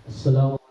Assalamualaikum.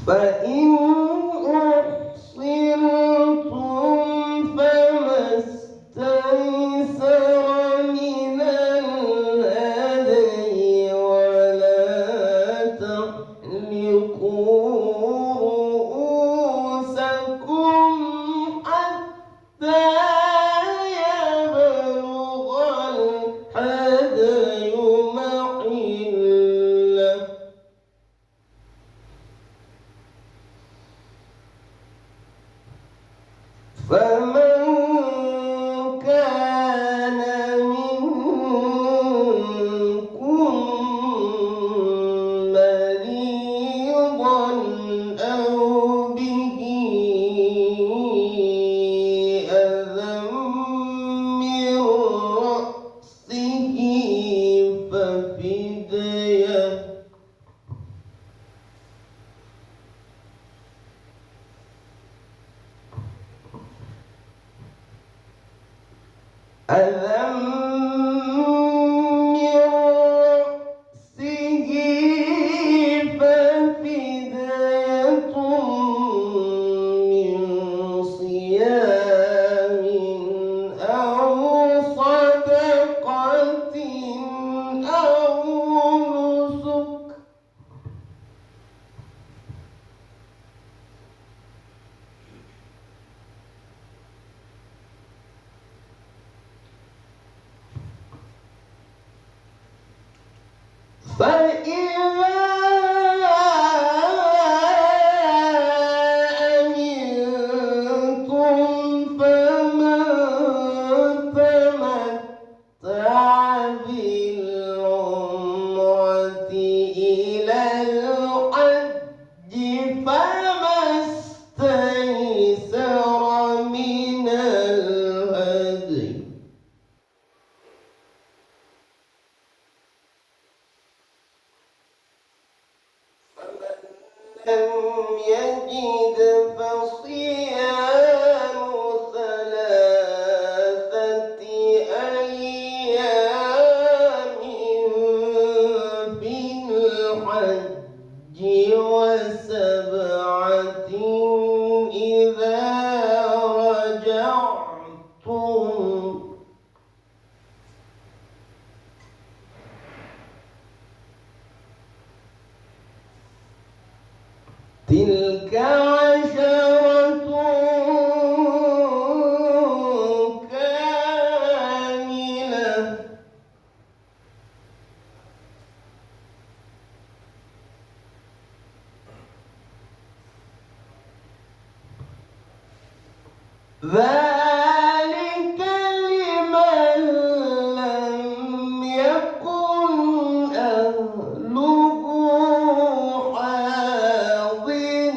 فإن أحصرتم فما استيسر من الهدي ولا تحلقوا رؤوسكم حتى يبلغ الهدي محله فمن كان منكم مريضا أو به أذى من رأسه ففدية من صيام أو صدقة أو نسك لم يجد فصيام ثلاثة أيام في الحج وسبعة إذا رجعتم تلك عشرة كاملة ذلك لمن لم يكن أهله حاضر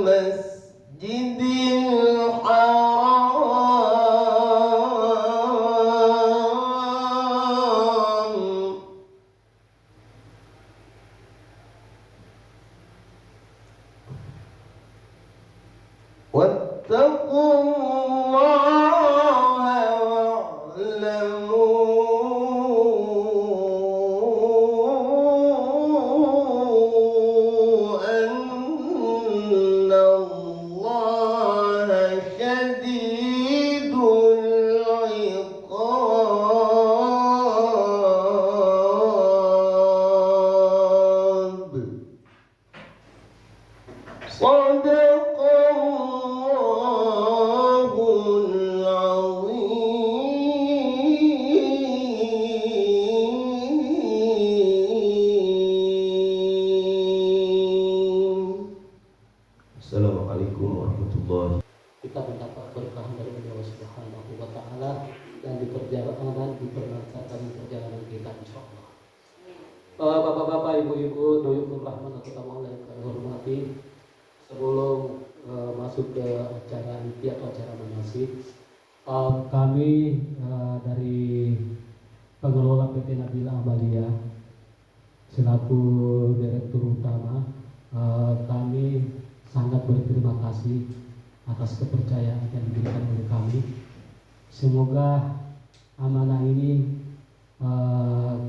المسجد الحرام واتقوا الله واعلموا أن الله شديد العقاب. صدق الله العظيم. Assalamualaikum warahmatullahi. Kita mendapat berkah dari Allah Subhanahu wa taala dan di perjalanan diperlancarkan perjalanan kita insyaallah. Bapak-bapak, ibu-ibu, doyul rahman atau tamu yang kami hormati, sebelum masuk ke acara inti atau acara manasik, kami dari pengelola PT Nabila Amalia selaku direktur utama, kami sangat berterima kasih atas kepercayaan yang diberikan oleh kami. Semoga amanah ini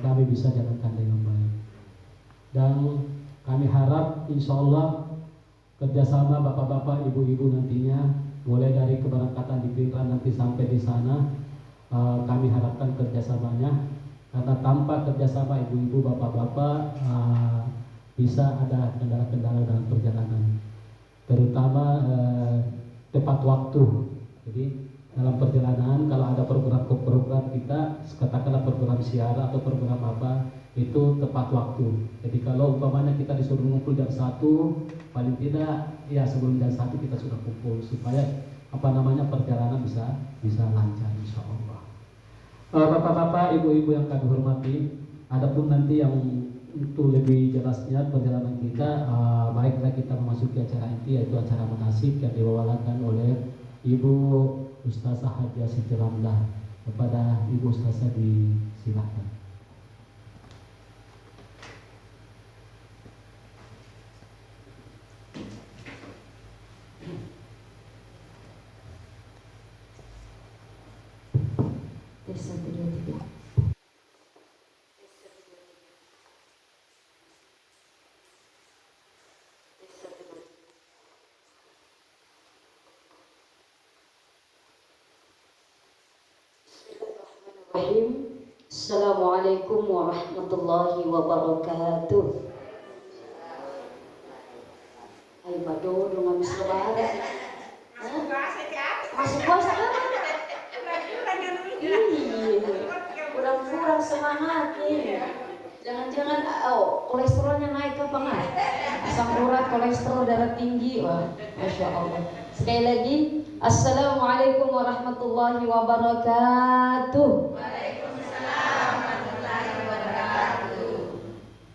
kami bisa jalankan dengan baik, dan kami harap insya Allah kerjasama bapak-bapak, ibu-ibu nantinya, mulai dari keberangkatan di Pinrang nanti sampai di sana, kami harapkan kerjasamanya, karena tanpa kerjasama ibu-ibu, bapak-bapak, bisa ada kendala-kendala dalam perjalanan, terutama tepat waktu. Jadi dalam perjalanan kalau ada program-program kita, katakanlah program siaran atau program apa, itu tepat waktu. Jadi kalau umpamanya kita disuruh ngumpul jam 1, paling tidak ya sebelum jam 1 kita sudah kumpul supaya perjalanan bisa lancar insyaallah. Bapak-bapak, ibu-ibu yang kami hormati, adapun nanti yang untuk lebih jelasnya perjalanan kita, baiklah kita memasuki acara inti, yaitu acara manasik yang dibawakan oleh Ibu Ustazah Hajah Siti Ramlah. Kepada Ibu Ustazah disilakan. Assalamualaikum warahmatullahi wabarakatuh. Ayo bado dong ngamis lebaran. Masuk puasa kan? Kurang semangatnya. Jangan-jangan kolesterolnya naik apa nggak? Asam urat, kolesterol, darah tinggi. Wah, masya Allah. Sekali lagi, assalamualaikum warahmatullahi wabarakatuh.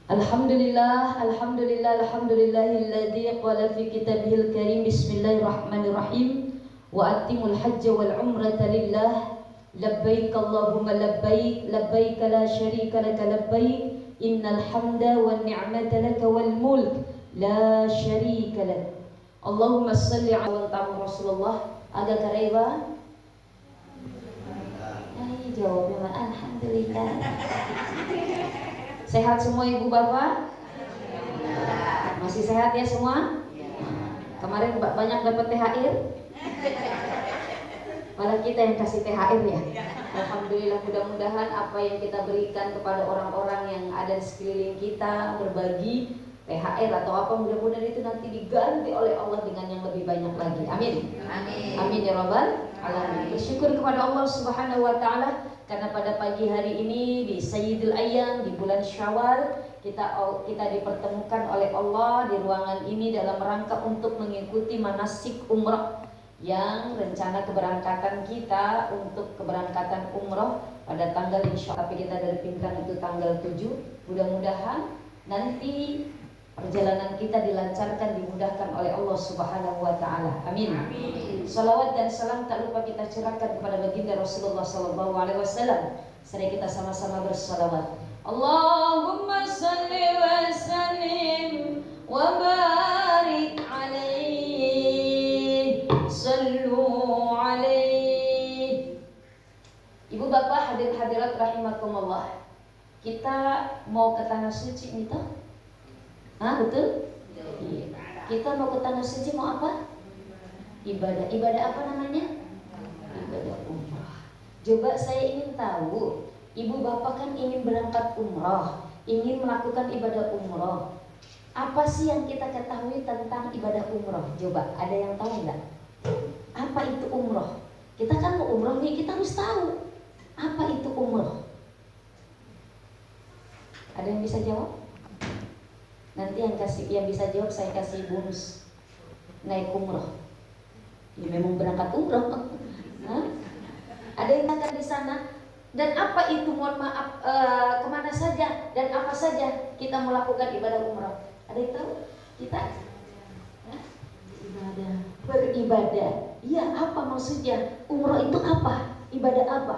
Alhamdulillah, alhamdulillahilladzi qala fi kitabihil karim bismillahirrahmanirrahim wa atimul hajja wal umrata lillah labbaik Allahumma labbaik la syarika laka labbaik innal hamda wan ni'mata laka wal mulk لا شريك له. اللهم صل على Rasulullah. Agak kareba? Jawabnya alhamdulillah. Sehat semua ibu bapak? Masih sehat ya semua? Kemarin banyak dapat THR? Malah kita yang kasih THR ya. Alhamdulillah, mudah-mudahan apa yang kita berikan kepada orang-orang yang ada di sekeliling kita, berbagi THR atau apa, mudah-mudahan itu nanti diganti oleh Allah dengan yang lebih banyak lagi. Amin. Amin. Amin ya rabbal alamin. Bersyukur kepada Allah Subhanahu wa taala karena pada pagi hari ini di Sayyidul Ayyam, di bulan Syawal, kita dipertemukan oleh Allah di ruangan ini dalam rangka untuk mengikuti manasik umrah yang rencana keberangkatan kita untuk keberangkatan umrah pada tanggal tapi kita dari pimpinan itu tanggal 7. Mudah-mudahan nanti perjalanan kita dilancarkan, dimudahkan oleh Allah Subhanahu wa taala. Amin. Amin. Salawat dan salam tak lupa kita curahkan kepada baginda Rasulullah sallallahu alaihi wasallam. Serta kita sama-sama bersalawat. Allahumma shalli wa sallim wa barik alaihi. Sallu alaihi. Ibu bapak hadirin hadirat rahimakumullah. Kita mau ke tanah suci nih toh? Betul? Iya. Kita mau ke tanah suci mau apa? Ibadah. Ibadah apa namanya? Ibadah umrah. Coba saya ingin tahu, ibu bapak kan ingin berangkat umrah, ingin melakukan ibadah umrah. Apa sih yang kita ketahui tentang ibadah umrah? Coba, ada yang tahu nggak? Apa itu umrah? Kita kan mau umrah nih, kita harus tahu apa itu umrah. Ada yang bisa jawab? Nanti yang bisa jawab saya kasih bonus naik umroh. Ya memang berangkat umroh. Ada yang akan di sana. Dan apa itu, mohon maaf, kemana saja dan apa saja kita melakukan ibadah umroh? Ada yang tahu? Kita ibadah, beribadah. Iya, apa maksudnya? Umroh itu apa? Ibadah apa?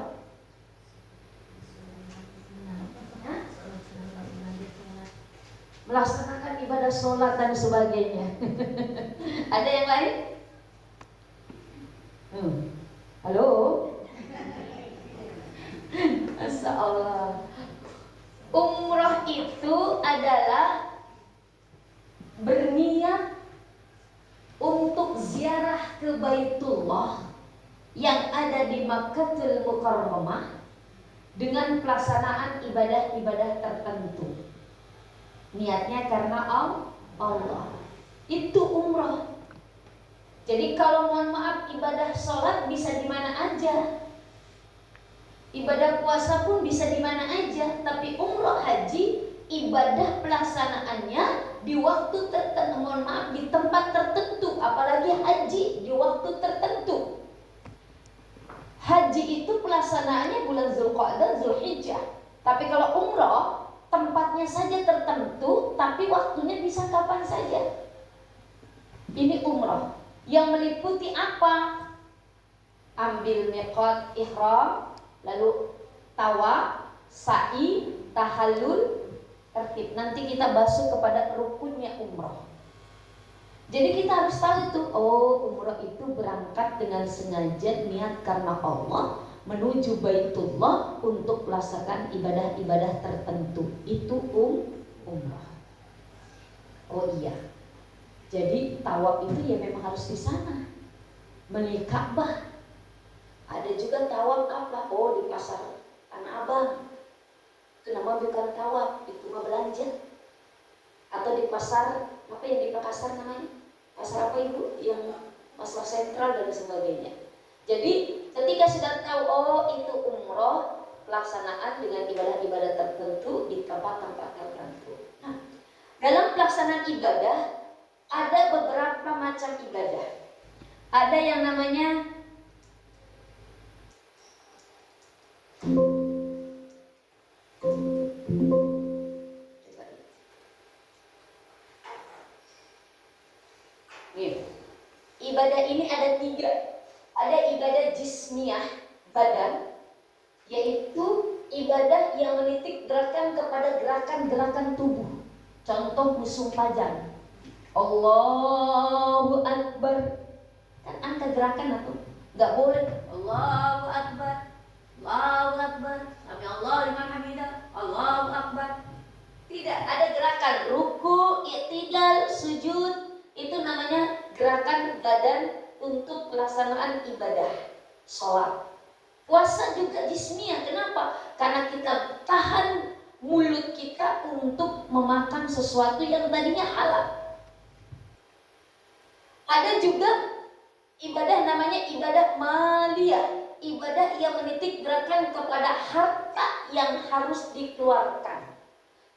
Melaksanakan ibadah sholat dan sebagainya. Ada yang lain? Halo? Masya Allah. Umrah itu adalah berniat untuk ziarah ke Baitullah yang ada di Makkahul Mukarramah dengan pelaksanaan ibadah-ibadah tertentu. Niatnya karena Allah. Itu umrah. Jadi kalau mohon maaf, ibadah sholat bisa di mana aja, ibadah puasa pun bisa di mana aja. Tapi umrah haji, ibadah pelaksanaannya di waktu tertentu, mohon maaf, di tempat tertentu. Apalagi haji di waktu tertentu. Haji itu pelaksanaannya bulan Zulqa'dah, Zulhijjah. Tapi kalau umrah tempatnya saja tertentu, tapi waktunya bisa kapan saja. Ini umrah yang meliputi apa? Ambil miqat ihram, lalu tawaf, sa'i, tahallul, tertib. Nanti kita basuh kepada rukunnya umrah. Jadi kita harus tahu itu, umrah itu berangkat dengan sengaja niat karena Allah menuju Baitullah untuk melaksanakan ibadah-ibadah tertentu. Itu umrah. Oh iya. Jadi tawaf itu ya memang harus di sana. Melihat Ka'bah. Ada juga tawaf apa? Di pasar Tanah Abang. Itu nama bukan tawaf, itu mah belanja. Atau di pasar, apa yang di pasar namanya? Pasar apa ibu? Yang pasar sentral dan sebagainya. Jadi ketika sudah tahu itu umroh, pelaksanaan dengan ibadah-ibadah tertentu di tempat-tempat tertentu. Nah, dalam pelaksanaan ibadah ada beberapa macam ibadah. Ada yang namanya ibadah ini ada 3. Ada ibadah jismiyah, badan, yaitu ibadah yang menitik gerakan kepada gerakan-gerakan tubuh. Contoh musung pajang. Allahu Akbar. Kan angka gerakan atau nggak boleh. Allahu Akbar, Allahu Akbar, Sami Allah liman hamidah, Allahu Akbar. Tidak ada gerakan ruku, i'tidal, sujud. Itu namanya gerakan badan untuk pelaksanaan ibadah sholat. Puasa juga jismiyah. Kenapa? Karena kita tahan mulut kita untuk memakan sesuatu yang tadinya halal. Ada juga ibadah namanya ibadah maliyah, ibadah yang menitik beratkan kepada harta yang harus dikeluarkan.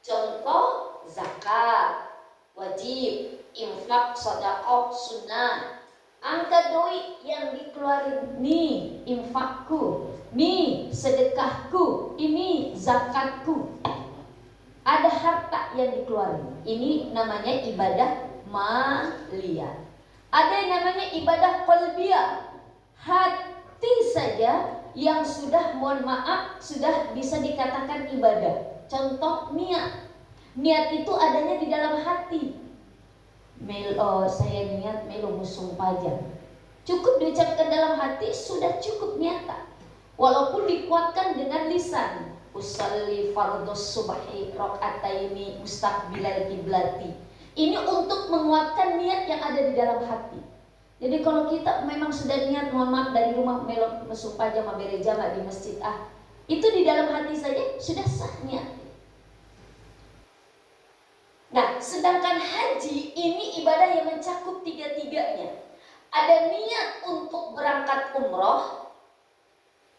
Contoh zakat, wajib, infak, sedekah, sunnah. Angka doi yang dikeluarin, nih infakku, nih sedekahku, ini zakatku. Ada harta yang dikeluarin. Ini namanya ibadah maliyah. Ada yang namanya ibadah qalbiyah. Hati saja yang sudah, mohon maaf, sudah bisa dikatakan ibadah. Contoh niat. Niat itu adanya di dalam hati. Saya niat melo musung pajang. Cukup diucapkan dalam hati, sudah cukup niatan. Walaupun dikuatkan dengan lisan. Usalli fardhus subhi rakaataini mustaqbilal kiblati. Ini untuk menguatkan niat yang ada di dalam hati. Jadi kalau kita memang sudah niat, mohon maaf, dari rumah melo musung pajang mabere jamaah di masjid, itu di dalam hati saja sudah sah niat. Nah, sedangkan haji ini ibadah yang mencakup tiga-tiganya. Ada niat untuk berangkat umroh.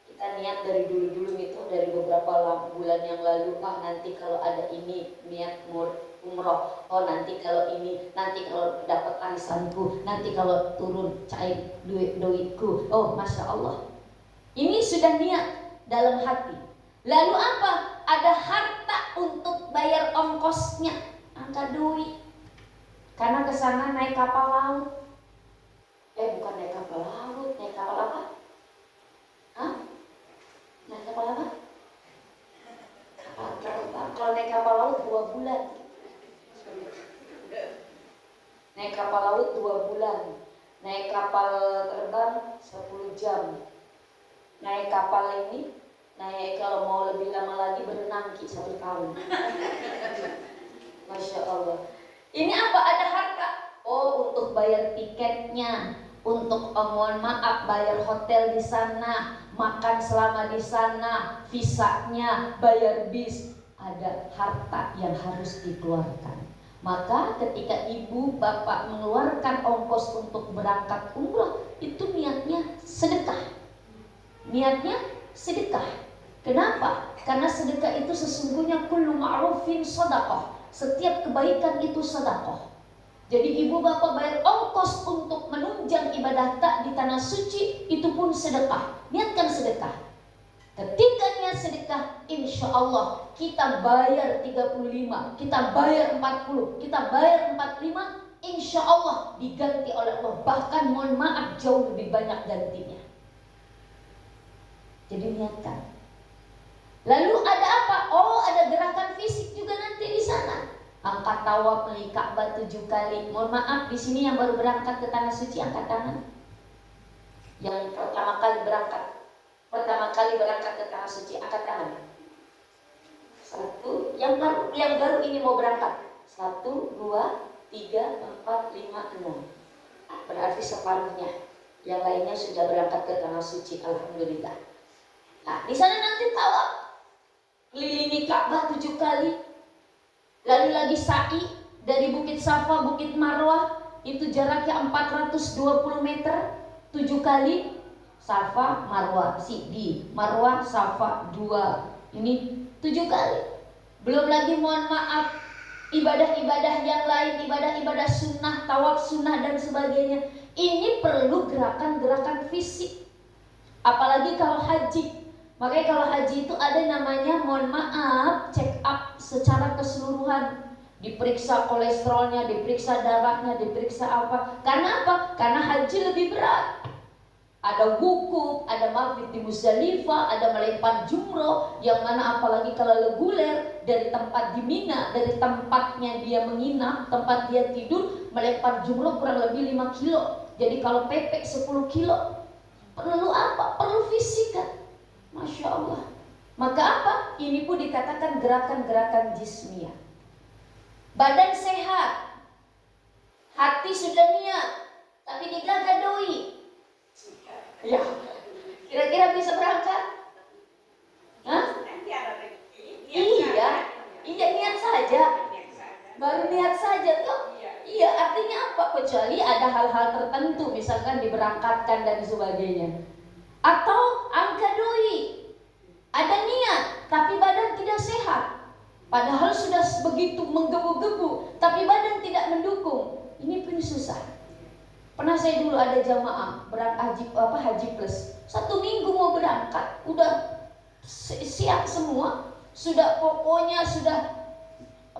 Kita niat dari dulu-dulu itu, dari beberapa bulan yang lalu. Nanti kalau ada ini niat umroh. Nanti kalau ini, nanti kalau dapat arisanku, nanti kalau turun cair duitku. Masya Allah. Ini sudah niat dalam hati. Lalu apa? Ada harta untuk bayar ongkosnya. Angka duit. Karena kesana naik kapal laut. Bukan naik kapal laut, naik kapal apa? Naik kapal apa? Kapal terbang. Kalau naik kapal laut 2 bulan. Naik kapal laut 2 bulan. Naik kapal terbang 10 jam. Naik kapal ini, kalau mau lebih lama lagi berenang 1 tahun. Masya Allah. Ini apa? Ada harta. Untuk bayar tiketnya, untuk mohon maaf bayar hotel di sana, makan selama di sana, visanya, bayar bis. Ada harta yang harus dikeluarkan. Maka ketika ibu bapak mengeluarkan ongkos untuk berangkat umroh, itu niatnya sedekah. Niatnya sedekah. Kenapa? Karena sedekah itu sesungguhnya kullu ma'rufin shadaqah. Setiap kebaikan itu sedekah. Jadi ibu bapak bayar ongkos untuk menunjang ibadah tak di tanah suci, itu pun sedekah. Niatkan sedekah. Ketika niat sedekah, insya Allah kita bayar 35, kita bayar 40, kita bayar 45, insya Allah diganti oleh Allah. Bahkan mohon maaf jauh lebih banyak gantinya. Jadi niatkan. Lalu ada apa? Ada gerakan fisik juga nanti di sana. Angkat tawaf di Ka'bah 7 kali. Mohon maaf, di sini yang baru berangkat ke tanah suci angkat tangan. Yang pertama kali berangkat ke tanah suci angkat tangan. 1, yang baru ini mau berangkat. 1, 2, 3, 4, 5, 6. Berarti separuhnya. Yang lainnya sudah berangkat ke tanah suci. Alhamdulillah. Nah, di sana nanti tawaf. Kelilingi Ka'bah 7 kali. Lalu lagi sa'i dari Bukit Safa, Bukit Marwah. Itu jaraknya 420 meter. 7 kali Safa, Marwah. Di Marwah, Safa 2. Ini 7 kali. Belum lagi mohon maaf ibadah-ibadah yang lain, ibadah-ibadah sunnah, tawaf sunnah dan sebagainya. Ini perlu gerakan-gerakan fisik. Apalagi kalau haji. Makanya kalau haji itu ada namanya, mohon maaf, check up secara keseluruhan. Diperiksa kolesterolnya, diperiksa darahnya, diperiksa apa. Karena apa? Karena haji lebih berat. Ada wukuf, ada mabit di Musdalifah, ada melempar jumroh, yang mana apalagi kalau reguler dari tempat di Mina, dari tempatnya dia menginap, tempat dia tidur, melempar jumroh kurang lebih 5 kilo. Jadi kalau pepek 10 kilo, perlu apa? Perlu fisik kan? Masya Allah. Maka apa? Ini pun dikatakan gerakan-gerakan jismiyah. Badan sehat, hati sudah niat, tapi digagal doi. Ya, kira-kira bisa berangkat? Hah? Iya niat saja. Baru niat saja tuh. Iya, artinya apa? Kecuali ada hal-hal tertentu, misalkan diberangkatkan dan sebagainya. Atau angka doi, ada niat, tapi badan tidak sehat. Padahal sudah begitu menggebu-gebu, tapi badan tidak mendukung. Ini pun susah. Pernah saya dulu ada jamaah haji plus 1 minggu mau berangkat, udah siap semua, sudah pokoknya sudah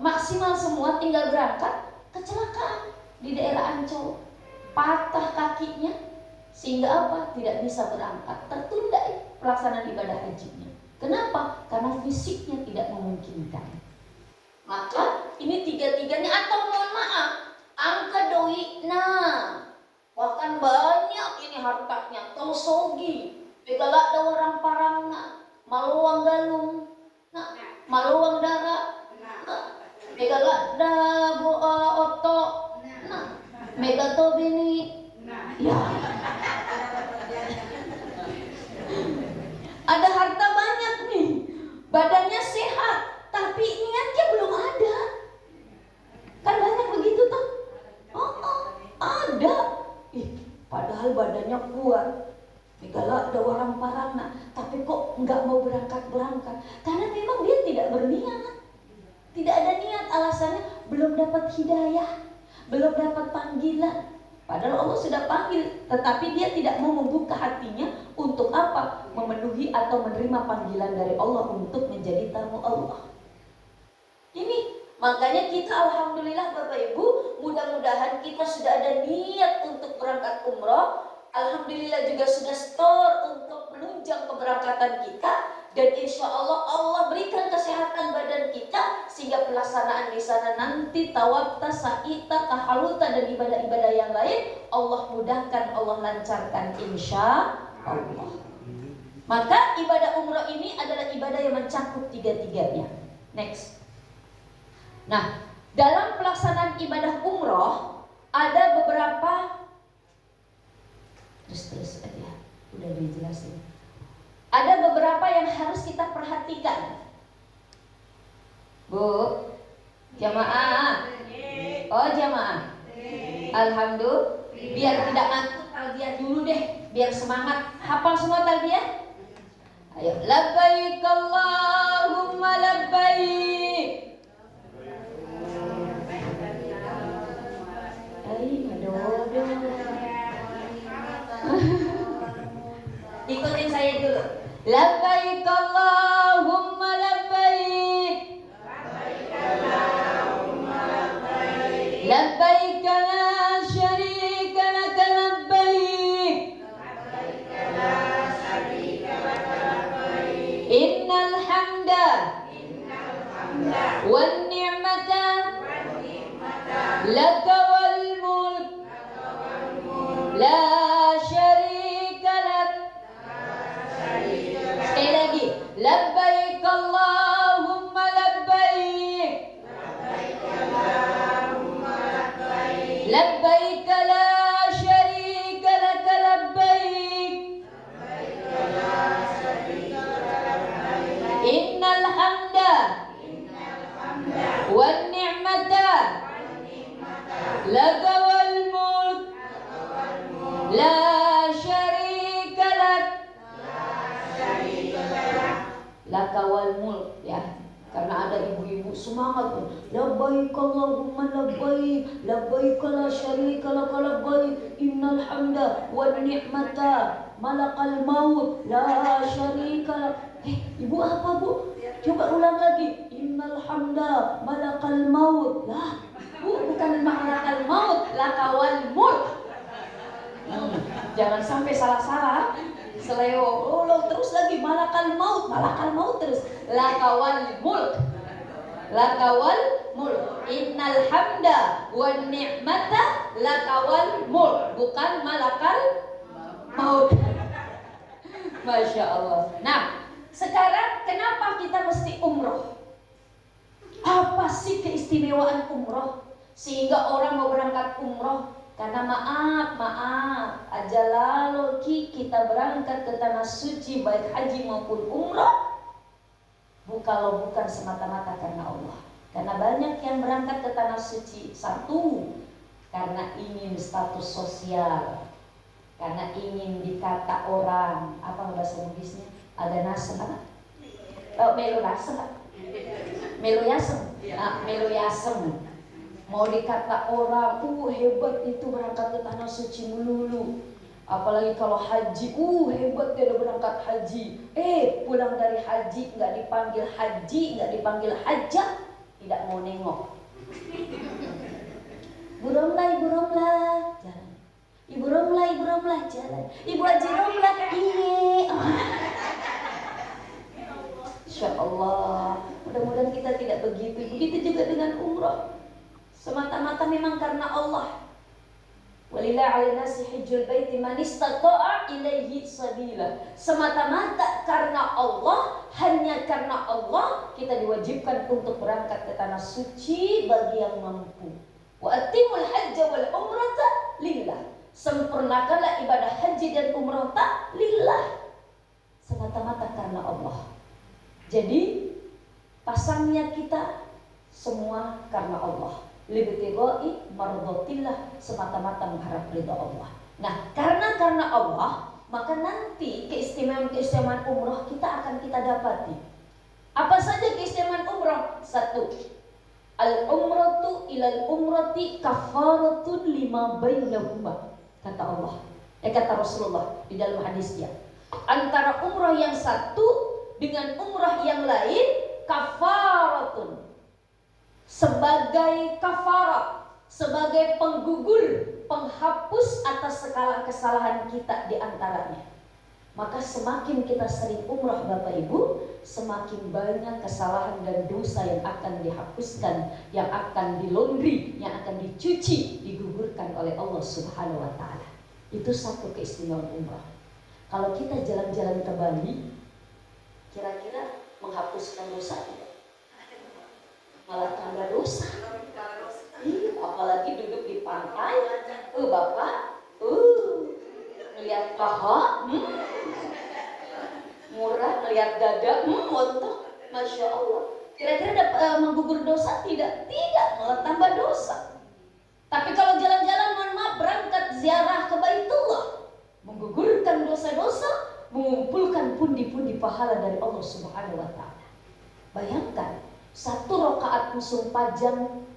maksimal semua, tinggal berangkat, kecelakaan di daerah Ancol, patah kakinya, sehingga apa? Tidak bisa berangkat, tertunda pelaksanaan ibadah hajinya. Kenapa? Karena fisiknya tidak memungkinkan. Maka ini tiga-tiganya, atau mohon maaf, angka doi, bahkan banyak ini hartanya, tosogi, begalak da orang parangna, maluang galung, maluang darah, begalak da oto, megato bini, ya. Ada harta banyak nih, badannya sehat, tapi niatnya belum ada. Kan banyak begitu tuh. Ada. Padahal badannya kuat, megala ada orang parangna, tapi kok nggak mau berangkat. Karena memang dia tidak berniat, tidak ada niat. Alasannya belum dapat hidayah, belum dapat panggilan. Padahal Allah sudah panggil, tetapi dia tidak mau membuka hatinya untuk apa? Memenuhi atau menerima panggilan dari Allah untuk menjadi tamu Allah. Ini makanya kita alhamdulillah Bapak Ibu, mudah-mudahan kita sudah ada niat untuk berangkat umroh. Alhamdulillah juga sudah store untuk menunjang keberangkatan kita, dan insya Allah Allah berikan kesehatan badan kita sehingga pelaksanaan di sana nanti tawafta, sa'ita, tahaluta dan ibadah-ibadah yang lain Allah mudahkan, Allah lancarkan insya Allah. Maka ibadah umroh ini adalah ibadah yang mencakup tiga-tiganya. Next. Nah, dalam pelaksanaan ibadah umroh ada beberapa, terus aja, udah dijelasin. Ada beberapa yang harus kita perhatikan. Bu, jamaah. Oh jamaah. Alhamdulillah. Biar tidak ngantuk, talbiyah dulu deh, biar semangat. Hafal semua talbiyah? Ayo, labbaik Allahumma labbaik. Ikutin saya dulu. Labbaik Allahumma labbaik. Labbaik la syarika laka labbaik. Innal hamda wan ni'mata laka wal mulk la syarika lak. Sekali lagi, labbaik Allahumma labbaik. Labbaik la syarika lak labbaik. Innal hamda wan ni'mata laka wal mulk la syarika lak. Laka wal mulk, ya. Karena ada ibu-ibu semangat, labbaik Allahumma labbaik, labbaik la syarika laka labbaik, innal hamda wan ni'mata malakal maut la syarika lak. Ibu apa bu? Coba ulang lagi. Innal hamda malakal maut. Lah, bu, bukan malakal maut, laka wal mulk. Jangan sampai salah-salah. Seleo, lo terus lagi malakal maut terus. Lakawal mulk. Innal hamda wan ni'mata lakawal mulk, bukan malakal maut. Masya Allah. Nah, sekarang kenapa kita mesti umroh? Apa sih keistimewaan umroh sehingga orang mau berangkat umroh? Karena maaf aja lalu kita berangkat ke tanah suci baik haji maupun umroh, kalau bukan semata-mata karena Allah. Karena banyak yang berangkat ke tanah suci, satu karena ingin status sosial, karena ingin dikata orang apa bahasa Inggrisnya, ada nasem apa? Melu yasem. Mau dikata orang, hebat itu berangkat ke tanah suci melulu. Apalagi kalau haji, hebat dia udah berangkat haji. Pulang dari haji nggak dipanggil haji, nggak dipanggil hajah, tidak mau nengok. Ibu Romlah, jalan. Ibu Romlah, jalan. Ibu Haji Romlah, Insya Allah, mudah-mudahan kita tidak begitu. Begitu juga dengan umroh. Semata-mata memang karena Allah. Walillahi 'alan nasi hajjul baiti man istata'a ilaihi sabila. Semata-mata karena Allah, hanya karena Allah kita diwajibkan untuk berangkat ke tanah suci bagi yang mampu. Wa atimul hajja wal umrata lillah. Sempurnakanlah ibadah haji dan umrah lillah. Semata-mata karena Allah. Jadi pasangnya kita semua karena Allah. Libtigha'i mardhatillah, semata-mata mengharap ridha Allah. Nah, karena Allah, maka nanti keistimewaan umrah kita akan kita dapati. Apa saja keistimewaan umrah? Satu, al-umratu ilal umrati kafaratun lima bainahuma, kata Allah. Kata Rasulullah di dalam hadisnya. Antara umrah yang satu dengan umrah yang lain kafaratun, sebagai kafarat, sebagai penggugur, penghapus atas segala kesalahan kita di antaranya. Maka semakin kita sering umrah Bapak Ibu, semakin banyak kesalahan dan dosa yang akan dihapuskan, yang akan dilondri, yang akan dicuci, digugurkan oleh Allah Subhanahu wa Ta'ala. Itu satu keistimewaan umrah. Kalau kita jalan-jalan ke Bali, kira-kira menghapuskan dosa tidak? Malah tambah dosa. Apalagi duduk di pantai, Bapak, melihat paha, murah, melihat dada, montok, Masya Allah. Kira-kira menggugur dosa tidak? Tidak, malah tambah dosa. Tapi kalau jalan-jalan, mohon maaf, berangkat ziarah ke Baitullah, menggugurkan dosa-dosa, mengumpulkan pundi-pundi pahala dari Allah Subhanahu wa Ta'ala. Bayangkan, satu rakaat musim pajang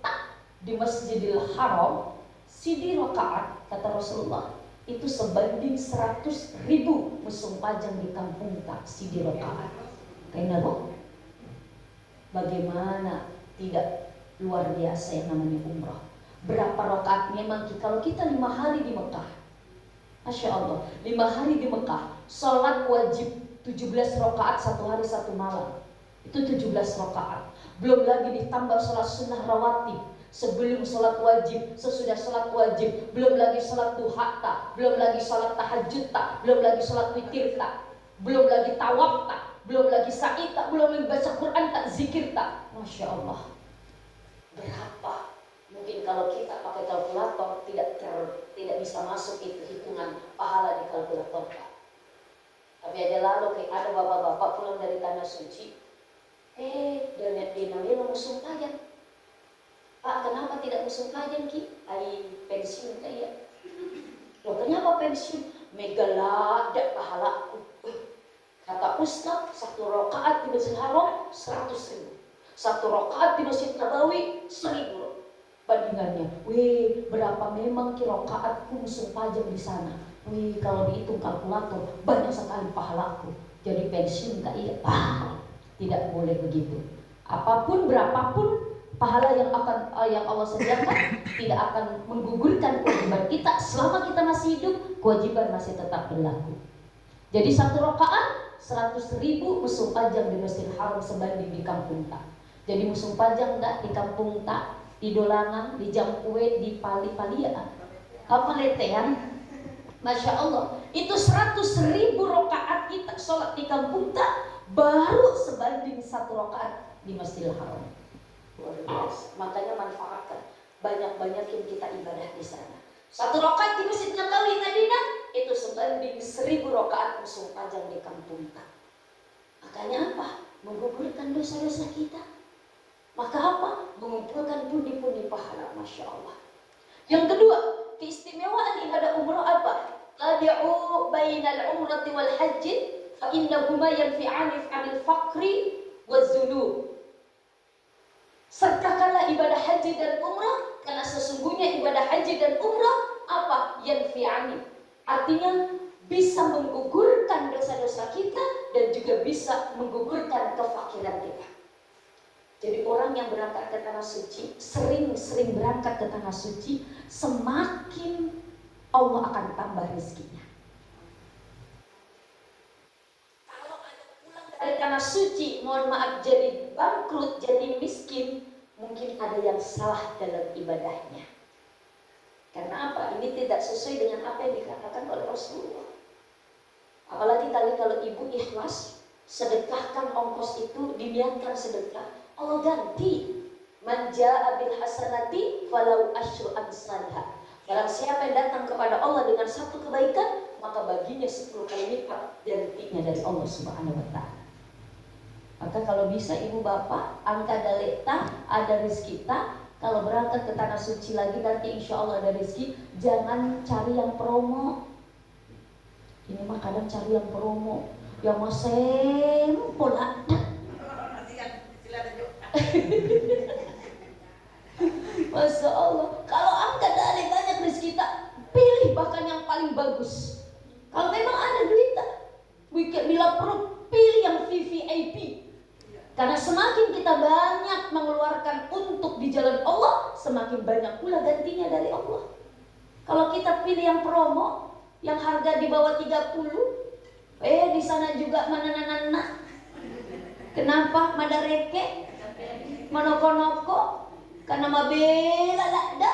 di Masjidil Haram, sidi rakaat, kata Rasulullah, itu sebanding 100.000 musim pajang di kampung tak sidi rakaat. Kenapa? Bagaimana tidak luar biasa yang namanya umrah. Berapa rakaat memang kalau kita 5 hari di Mekah, Masya Allah, 5 hari di Mekah, sholat wajib 17 rakaat 1 hari 1 malam, itu 17 rakaat. Belum lagi ditambah sholat sunnah rawatib, sebelum sholat wajib, sesudah sholat wajib, belum lagi sholat duha tak, belum lagi sholat tahajud tak, belum lagi sholat witir tak, belum lagi tawaf tak, belum lagi sa'i tak, belum lagi baca Quran tak, zikir tak. Masya Allah, berapa? Mungkin kalau kita pakai kalkulator tidak bisa masuk itu hitungan pahala di kalkulator tak. Tapi ada lalu ada bapak-bapak pulang dari tanah suci, dan dia namanya musim pajang. Pak, kenapa tidak musim pajang Ki? Pensiun kayak. Loh, kenapa pensiun? Megalada pahalaku. Kata Ustaz, 1 rakaat di Masjidil Haram 100.000. 1 rakaat di Masjid Nabawi 1.000. Bandingannya, berapa memang Ki rakaatku musim pajang di sana? Kalau dihitung kalkulator banyak sekali pahalaku. Jadi pensiun kayak. Tidak boleh begitu. Apapun berapapun pahala yang Allah sediakan tidak akan menggugurkan kewajiban kita selama kita masih hidup. Kewajiban masih tetap berlaku. Jadi 1 rakaat 100.000 musuh pajang di Masjidil Haram sebanding di kampung tak. Jadi musuh pajang enggak di kampung tak, di Dolangan, di Jamkue, di Palia. Apa letean? Masya Allah, itu 100.000 rakaat kita sholat di kampung tak baru sebanding 1 rakaat di Masjidil Haram. Luar biasa. Makanya manfaatkan, banyak-banyakin kita ibadah di sana. 1 rakaat di Masjid Nabawi Madinah itu sebanding 1000 rakaat musuh pajang di kampung tak. Makanya apa? Menggugurkan dosa-dosa kita. Maka apa? Mengumpulkan pundi-pundi pahala. Masya Allah. Yang kedua, keistimewaan ibadah umrah apa? Tabi'u bainal umrati wal hajji fa innahuma yanfi'ani 'anil faqri waz-dzunub. Sertakanlah ibadah haji dan umrah, karena sesungguhnya ibadah haji dan umrah apa? Yanfi'ani. Artinya bisa menggugurkan dosa-dosa kita dan juga bisa menggugurkan kefakiran kita. Jadi orang yang berangkat ke tanah suci, sering-sering berangkat ke tanah suci, semakin Allah akan tambah rezekinya. Kalau ada pulang dari tanah suci, mohon maaf jadi bangkrut, jadi miskin, mungkin ada yang salah dalam ibadahnya. Karena apa? Ini tidak sesuai dengan apa yang dikatakan oleh Rasulullah. Apalagi kalau ibu ikhlas, sedekahkan ongkos itu, diniatkan sedekah, Allah ganti. Man jaa'a bil hasanati falau asyru amsalha. Barang siapa yang datang kepada Allah dengan 1 kebaikan, maka baginya 10 kali lipat gantinya dari Allah Subhanahu wa taala. Maka kalau bisa ibu bapak, angka daleta, ada rezeki kita. Kalau berangkat ke tanah suci lagi nanti insya Allah ada rezeki. Jangan cari yang promo. Ini mah kadang cari yang promo, yang masih pola. Masya Allah. Kalau angka dalih banyak rezeki kita, pilih bahkan yang paling bagus. Kalau memang ada duit, bila perlu pilih yang VVIP. Karena semakin kita banyak mengeluarkan untuk di jalan Allah, semakin banyak pula gantinya dari Allah. Kalau kita pilih yang promo, yang harga di bawah 30, di sana juga mana. Kenapa? Madareke, manoko-noko, karena mabela ada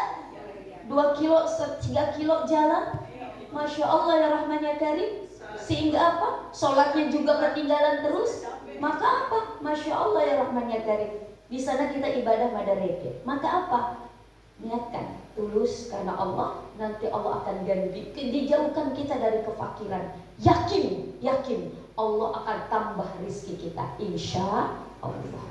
2 kilo, 3 kilo jalan. Masya Allah ya Rahman ya Karim. Sehingga apa? Sholatnya juga ketinggalan terus. Maka apa? Masya Allah ya Rahman ya Karim. Di sana kita ibadah madareke. Maka apa? Niatkan tulus karena Allah. Nanti Allah akan ganti. Dijauhkan kita dari kefakiran. Yakin Allah akan tambah rezeki kita, insya Allah.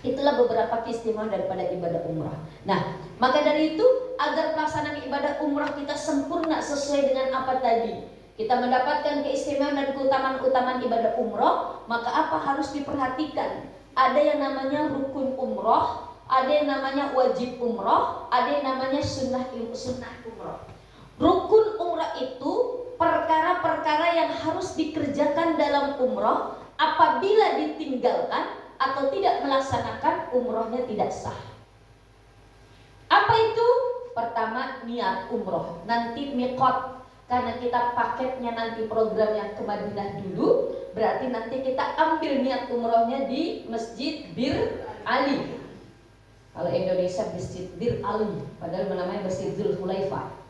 Itulah beberapa keistimewaan daripada ibadah umrah. Nah, maka dari itu agar pelaksanaan ibadah umrah kita sempurna sesuai dengan apa tadi, kita mendapatkan keistimewaan dan keutamaan ibadah umrah, maka apa harus diperhatikan? Ada yang namanya rukun umrah, ada yang namanya wajib umrah, ada yang namanya sunnah umrah. Rukun umrah itu perkara-perkara yang harus dikerjakan dalam umrah. Apabila ditinggalkan atau tidak melaksanakan, umrohnya tidak sah. Apa itu? Pertama, niat umroh. Nanti miqat, karena kita paketnya nanti programnya ke Madinah dulu, berarti nanti kita ambil niat umrohnya di Masjid Bir Ali. Kalau Indonesia Masjid Bir Ali, padahal namanya Masjid Dzulhulaifah.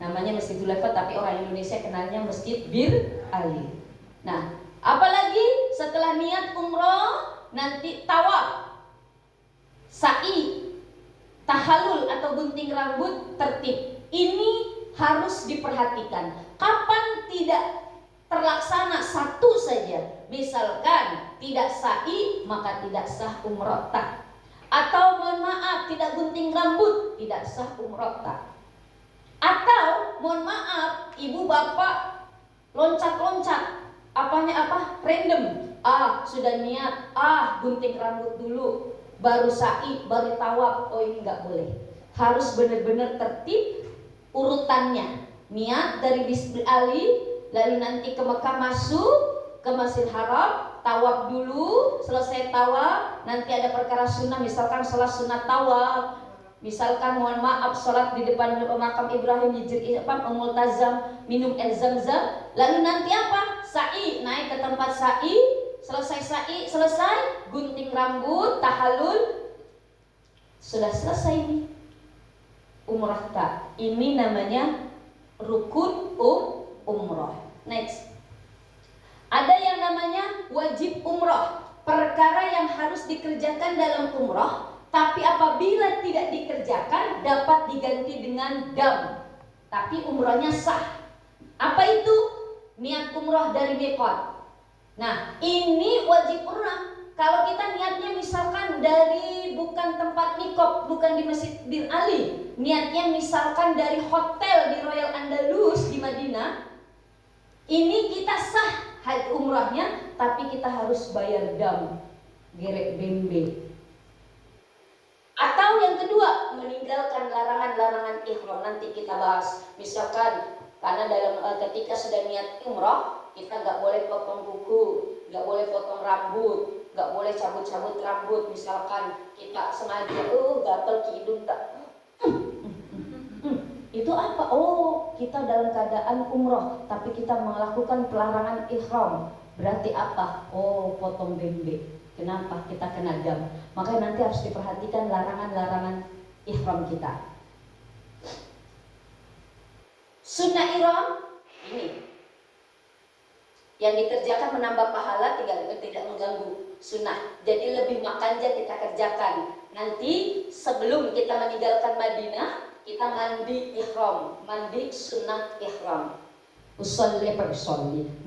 Namanya Masjid Dzulhulaifah, tapi orang Indonesia kenalnya Masjid Bir Ali. Nah, apalagi setelah niat umroh, nanti tawaf, sa'i, tahallul atau gunting rambut tertib. Ini harus diperhatikan. Kapan tidak terlaksana satu saja, misalkan tidak sa'i, maka tidak sah umroh tak. Atau mohon maaf tidak gunting rambut, tidak sah umroh tak. Atau mohon maaf ibu bapak loncat-loncat, random. Sudah niat, gunting rambut dulu, baru sa'i, baru tawaf. Oh, ini nggak boleh. Harus benar-benar tertib urutannya. Niat dari Bismillah Ali, lalu nanti ke Mekah masuk ke Masjidil Haram, tawaf dulu, selesai tawaf, nanti ada perkara sunnah, misalkan sholat sunat tawaf, misalkan mohon maaf sholat di depan makam Ibrahim, multazam, minum air zam-zam, lalu nanti apa? Sa'i, naik ke tempat sa'i, selesai sa'i, selesai gunting rambut, tahallul, sudah selesai nih umrah tak. Ini namanya rukun umrah. Next, ada yang namanya wajib umrah, perkara yang harus dikerjakan dalam umrah, tapi apabila tidak dikerjakan dapat diganti dengan dam, tapi umrahnya sah. Apa itu? Niat umrah dari miqat. Nah, ini wajib umrah. Kalau kita niatnya misalkan dari bukan tempat miqat, bukan di Masjid Bir Ali, niatnya misalkan dari hotel di Royal Andalus di Madinah, ini kita sah haji umrahnya, tapi kita harus bayar dam, gerek bembe. Atau yang kedua, meninggalkan larangan-larangan ihram. Nanti kita bahas. Misalkan karena ketika sudah niat umrah, kita nggak boleh potong kuku, nggak boleh potong rambut, nggak boleh cabut-cabut rambut. Misalkan kita sengaja, gatel ke hidung tak. Itu apa? Oh, kita dalam keadaan umroh, tapi kita melakukan pelarangan ihram. Berarti apa? Oh, potong bembe. Kenapa? Kita kena dam. Makanya nanti harus diperhatikan larangan-larangan ihram kita. Sunnah ihram ini yang dikerjakan menambah pahala, tidak mengganggu sunnah. Jadi lebih makanja kita kerjakan. Nanti sebelum kita meninggalkan Madinah, kita mandi ihram, mandi sunnah ihram. Usolli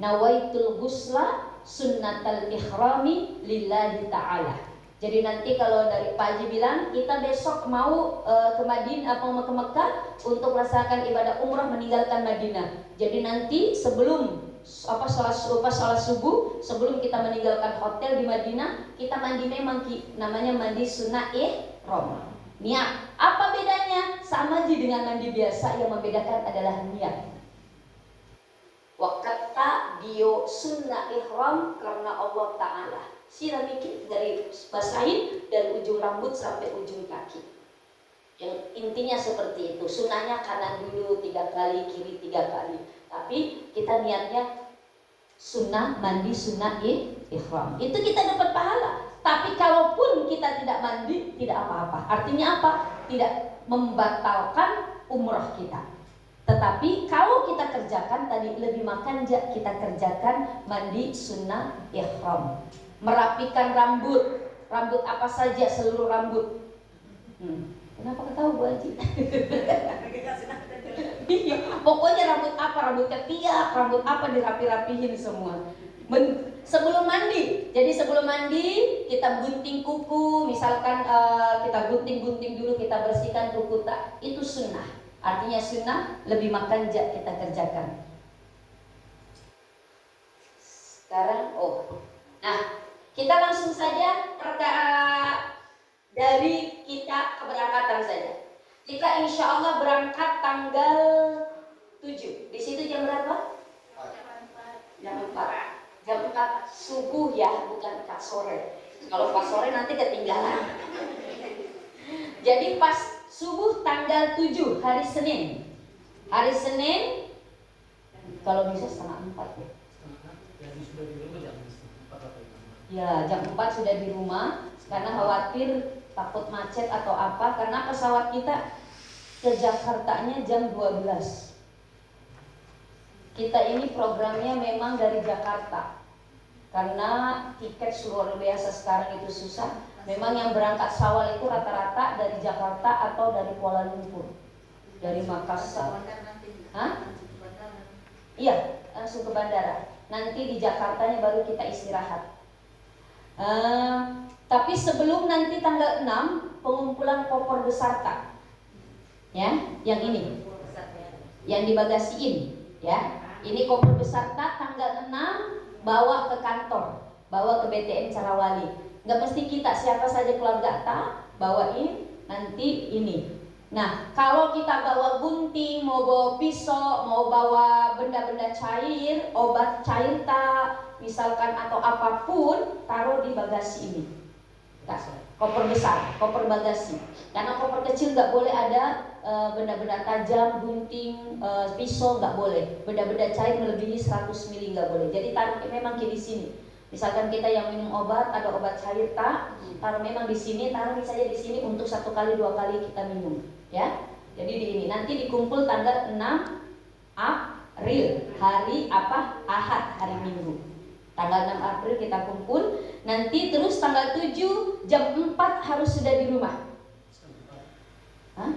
nawaitul ghusla sunnatal ihrami lillahi ta'ala. Jadi nanti kalau dari Pak Haji bilang kita besok mau ke Madinah atau mau ke Mekah untuk melaksanakan ibadah umrah meninggalkan Madinah. Jadi nanti sebelum sholat subuh, sebelum kita meninggalkan hotel di Madinah, kita mandi memang namanya mandi sunnah ihram. Niat. Apa bedanya? Sama aja dengan mandi biasa, yang membedakan adalah niat. Wakata dio sunnah ihram karena Allah Ta'ala. Siram mikir dari basahin dari ujung rambut sampai ujung kaki. Yang intinya seperti itu. Sunnahnya kanan dulu 3 kali, kiri 3 kali. Tapi kita niatnya sunnah mandi sunnah ihram. Itu kita dapat pahala. Tapi kalaupun kita tidak mandi, tidak apa-apa. Artinya apa? Tidak membatalkan umrah kita. Tetapi kalau kita kerjakan tadi lebih makanja, kita kerjakan mandi sunnah ihram. Merapikan rambut. Rambut apa saja, seluruh rambut. Kenapa ketawa Bu Haji? Pokoknya rambut apa, rambut ketiak, rambut apa dirapi-rapihin semua. Sebelum mandi, jadi sebelum mandi kita gunting kuku, misalkan kita gunting-gunting dulu, kita bersihkan kuku tak, itu sunnah. Artinya sunnah lebih makanja kita kerjakan. Sekarang, nah kita langsung saja dari kita keberangkatan saja. Kita insya Allah berangkat tanggal 7. Di situ jam berapa? Jam 4. Jam 4 subuh ya, bukan 4 sore. Kalau pas sore nanti ketinggalan. Jadi pas subuh tanggal 7 hari Senin. Hari Senin kalau bisa setengah 4 ya. Jadi sudah di rumah jam 4 Ya, jam 4 sudah di rumah karena khawatir takut macet atau apa, karena pesawat kita ke Jakartanya jam 12. Kita ini programnya memang dari Jakarta. Karena tiket luar biasa sekarang itu susah. Memang yang berangkat Syawal itu rata-rata dari Jakarta atau dari Kuala Lumpur. Dari Makassar. Hah? Iya, langsung ke bandara. Nanti di Jakartanya baru kita istirahat. Tapi sebelum nanti tanggal 6 pengumpulan koper beserta, ya, yang ini, yang dibagasiin, ya, ini koper beserta tanggal 6 bawa ke kantor, bawa ke BTN Carawali. Nggak mesti kita, siapa saja keluarga tak bawain nanti ini Nah, kalau kita bawa gunting, mau bawa pisau, mau bawa benda-benda cair, obat cair tak, misalkan atau apapun, taruh di bagasi ini. Koper besar, koper bagasi. Karena koper kecil nggak boleh ada benda-benda tajam, gunting, pisau nggak boleh. Benda-benda cair melebihi 100 ml nggak boleh. Jadi taruh memang di sini. Misalkan kita yang minum obat, ada obat cair tak, taruh memang di sini, taruh misalnya di sini untuk 1 kali 2 kali kita minum, ya. Jadi di ini nanti dikumpul tanggal 6 April, hari apa? Ahad, hari Minggu. Tanggal 6 April kita kumpul, nanti terus tanggal 7 jam 4 harus sudah di rumah. Hah?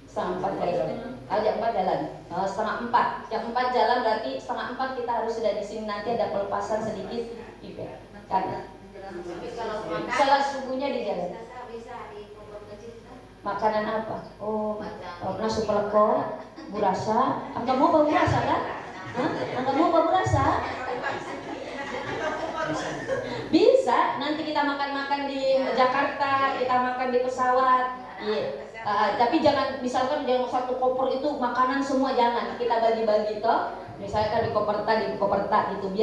Setengah 4 jalan. Jam 4 jalan. Setengah 4. Jam 4 jalan berarti setengah 4 kita harus sudah di sini, nanti ada pelepasan sedikit. Karena salah subuhnya di jalan. Makanan apa? Oh, nasi peleko, burasa. Enggak mau bawa burasa kan? Enggak mau bawa burasa? Bisa. Nanti kita makan-makan di Jakarta, kita makan di pesawat. Iya. Tapi jangan, misalkan jangan satu koper itu makanan semua, jangan. Kita bagi-bagi toh. Misalkan di koper tak gitu,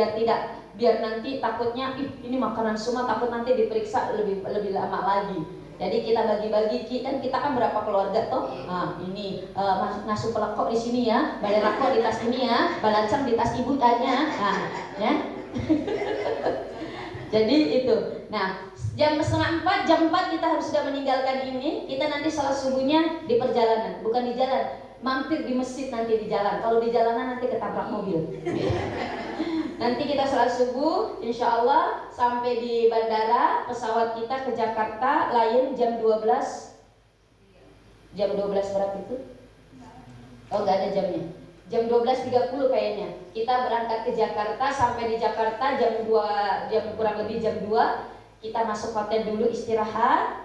biar nanti takutnya ini makanan semua, takut nanti diperiksa lebih lama lagi. Jadi kita bagi-bagi, dan kita kan berapa keluarga toh. Ini nasi pelekok di sini ya, balai rako di tas ini ya, balacang di tas ibu tanya. Ya. Jadi itu. Nah, jam setengah 4, jam 4 kita harus sudah meninggalkan ini. Kita nanti salat subuhnya di perjalanan, bukan di jalan. Mampir di masjid nanti di jalan. Kalau di jalanan nanti ketabrak mobil. Nanti kita salat subuh, insya Allah sampai di bandara. Pesawat kita ke Jakarta Lion jam 12. Jam 12 berapa itu? Oh, nggak ada jamnya. Jam 12.30 kayaknya. Kita berangkat ke Jakarta, sampai di Jakarta jam kurang lebih jam 2. Kita masuk hotel dulu, istirahat.